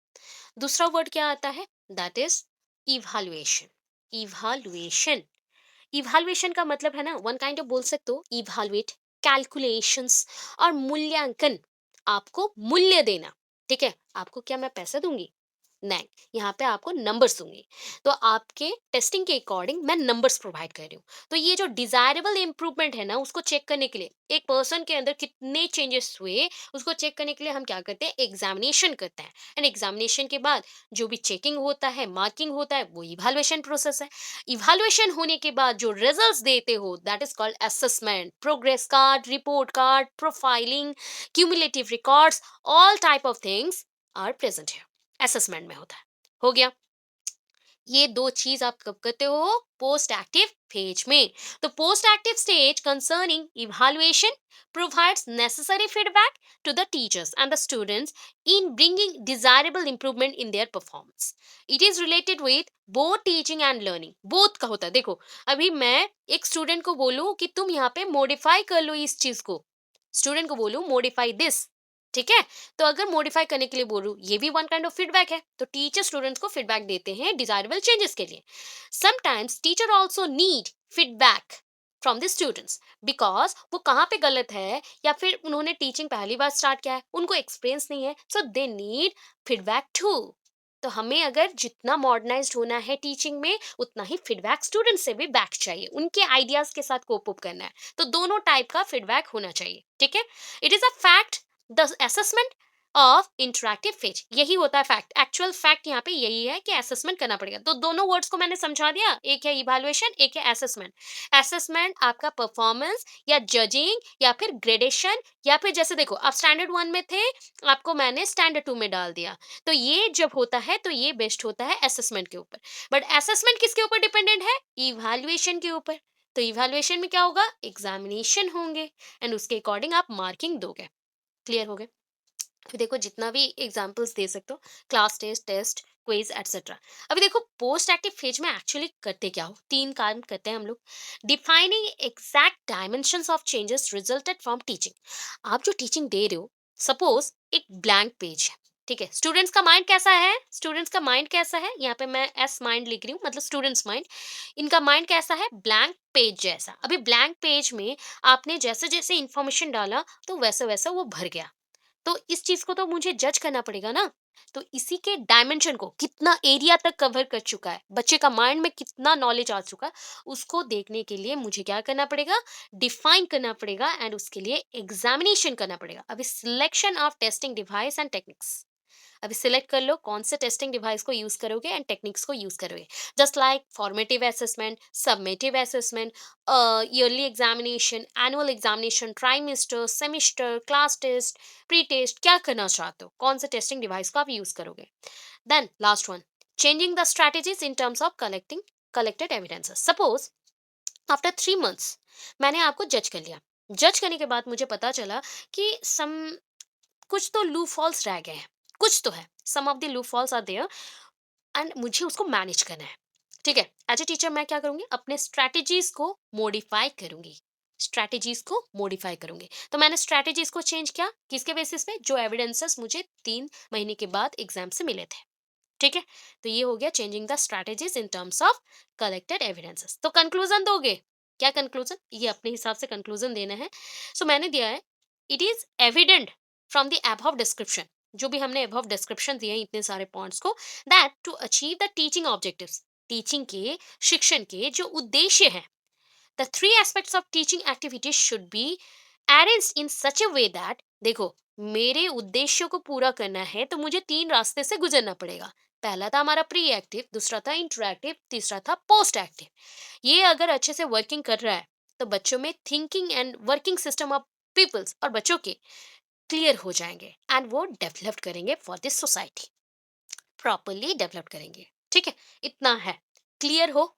A: दूसरा वर्ड क्या आता है? That is evaluation. Evaluation, evaluation का मतलब है ना, वन काइंड ऑफ बोल सकते हो इवैल्यूएट, कैलकुलेशंस और मूल्यांकन। आपको मूल्य देना। ठीक है, आपको क्या मैं पैसे दूंगी? नहीं, यहाँ पे आपको नंबर्स दूंगी। तो आपके टेस्टिंग के अकॉर्डिंग मैं नंबर्स प्रोवाइड कर रही हूँ। तो ये जो डिजायरेबल इंप्रूवमेंट है ना, उसको चेक करने के लिए, एक पर्सन के अंदर कितने चेंजेस हुए, उसको चेक करने के लिए हम क्या करते हैं, एग्जामिनेशन करते हैं। एंड एग्जामिनेशन के बाद जो भी चेकिंग होता है, मार्किंग होता है, वो इवैल्यूएशन प्रोसेस है। इवैल्यूएशन होने के बाद जो रिजल्ट्स देते हो, that is called assessment, progress card, report card, profiling, cumulative records, all type of things are present है, असेसमेंट में होता है। हो गया। ये दो चीज आप कब करते हो, पोस्ट एक्टिव फेज में। तो post active stage concerning evaluation provides necessary feedback to the teachers and the students in bringing desirable improvement in their performance. It is related with both teaching and learning, both का होता है। देखो, अभी मैं एक student को बोलूं कि तुम यहाँ पे मॉडिफाई कर लो इस चीज को, स्टूडेंट को बोलूं मॉडिफाई दिस, ठीक है, तो अगर मॉडिफाई करने के लिए बोलूं, ये भी वन काइंड ऑफ फीडबैक है। तो टीचर स्टूडेंट्स को फीडबैक देते हैं डिजायरेबल चेंजेस के लिए। Sometimes teacher also need feedback from the students, because वो कहाँ पे गलत है, या फिर उन्होंने टीचिंग पहली बार स्टार्ट किया है, उनको एक्सपीरियंस नहीं है, सो दे नीड फीडबैक टू। तो हमें अगर जितना मॉडर्नाइज्ड होना है टीचिंग में, उतना ही फीडबैक स्टूडेंट से भी बैक चाहिए, उनके आइडियाज के साथ कोप अप करना है। तो दोनों टाइप का फीडबैक होना चाहिए, ठीक है। It is a fact, the assessment of interactive phase, यही होता है फैक्ट। एक्चुअल फैक्ट यहाँ पे यही है कि असेसमेंट करना पड़ेगा। तो दोनों वर्ड्स को मैंने समझा दिया, एक है इवैल्यूएशन, एक है असेसमेंट। असेसमेंट आपका परफॉर्मेंस या जजिंग या फिर ग्रेडेशन, या फिर जैसे देखो आप स्टैंडर्ड 1 में थे, आपको मैंने स्टैंडर्ड 2 में डाल दिया, तो ये जब होता है तो ये बेस्ट होता है असेसमेंट के ऊपर। बट असेसमेंट किसके ऊपर डिपेंडेंट है, इवैल्यूएशन के ऊपर। तो इवैल्यूएशन में क्या होगा, एग्जामिनेशन होंगे, एंड उसके अकॉर्डिंग आप मार्किंग दोगे। क्लियर हो गया। फिर देखो जितना भी एग्जांपल्स दे सकते हो, class test, test, quiz etcetera. अभी देखो पोस्ट एक्टिव फेज में एक्चुअली करते क्या हो, तीन काम करते हैं हम लोग। Defining exact dimensions of changes resulted from teaching. आप जो टीचिंग दे रहे हो, सपोज एक ब्लैंक पेज है, ठीक है। स्टूडेंट्स का माइंड कैसा है, स्टूडेंट्स का माइंड कैसा है, यहाँ पे मैं एस माइंड लिख रही हूँ, मतलब स्टूडेंट्स माइंड। इनका माइंड कैसा है, ब्लैंक पेज जैसा। अभी ब्लैंक पेज में आपने जैसे जैसे इंफॉर्मेशन डाला, तो वैसा वैसा वो भर गया। तो इस चीज को तो मुझे जज करना पड़ेगा ना। तो इसी के डायमेंशन को, कितना एरिया तक कवर कर चुका है, बच्चे का माइंड में कितना नॉलेज आ चुका है, उसको देखने के लिए मुझे क्या करना पड़ेगा, डिफाइन करना पड़ेगा, एंड उसके लिए एग्जामिनेशन करना पड़ेगा। अभी selection of testing device and techniques, अभी सिलेक्ट कर लो कौन से टेस्टिंग डिवाइस को यूज करोगे एंड टेक्निक्स को यूज करोगे। Just like formative assessment, summative assessment, yearly examination, annual examination, trimester, semester, class test, pre test, क्या करना चाहते हो, कौन से टेस्टिंग डिवाइस को आप यूज करोगे। Then last one, changing the strategies in terms of collecting collected evidences. Suppose after 3 months मैंने आपको जज कर लिया। जज करने के बाद मुझे पता चला कि सम कुछ तो लू फॉल्स रह गए हैं, कुछ तो है, some of the loopholes are there, and मुझे उसको मैनेज करना है। ठीक है, एज ए टीचर मैं क्या करूंगी, अपने स्ट्रैटेजीज को मॉडिफाई करूंगी, स्ट्रैटेजीज को मॉडिफाई करूंगी। तो मैंने स्ट्रैटेजीज को चेंज किया, किसके बेसिस पे, जो एविडेंसेस मुझे 3 महीने के बाद एग्जाम से मिले थे। ठीक है, तो ये हो गया changing the strategies in terms of collected evidences. तो कंक्लूजन दोगे, क्या कंक्लूजन, ये अपने हिसाब से कंक्लूजन देना है। सो मैंने दिया है, it is evident from the above description, जो भी हमने अबव डिस्क्रिप्शन दिए हैं इतने सारे पॉइंट्स को, that to achieve the teaching objectives, teaching के, शिक्षण के जो उद्देश्य हैं, the three aspects of teaching activities should be arranged in such a way that, देखो, मेरे उद्देश्यों को पूरा करना है तो मुझे 3 रास्ते से गुजरना पड़ेगा। पहला था हमारा प्री एक्टिव, दूसरा था इंटरैक्टिव, तीसरा था पोस्ट एक्टिव। ये अगर अच्छे से वर्किंग कर रहा है, तो बच्चों में thinking and working system of people's और बच्चों के क्लियर हो जाएंगे, एंड वो डेवलप करेंगे for this society, properly develop करेंगे। ठीक है, इतना है। क्लियर हो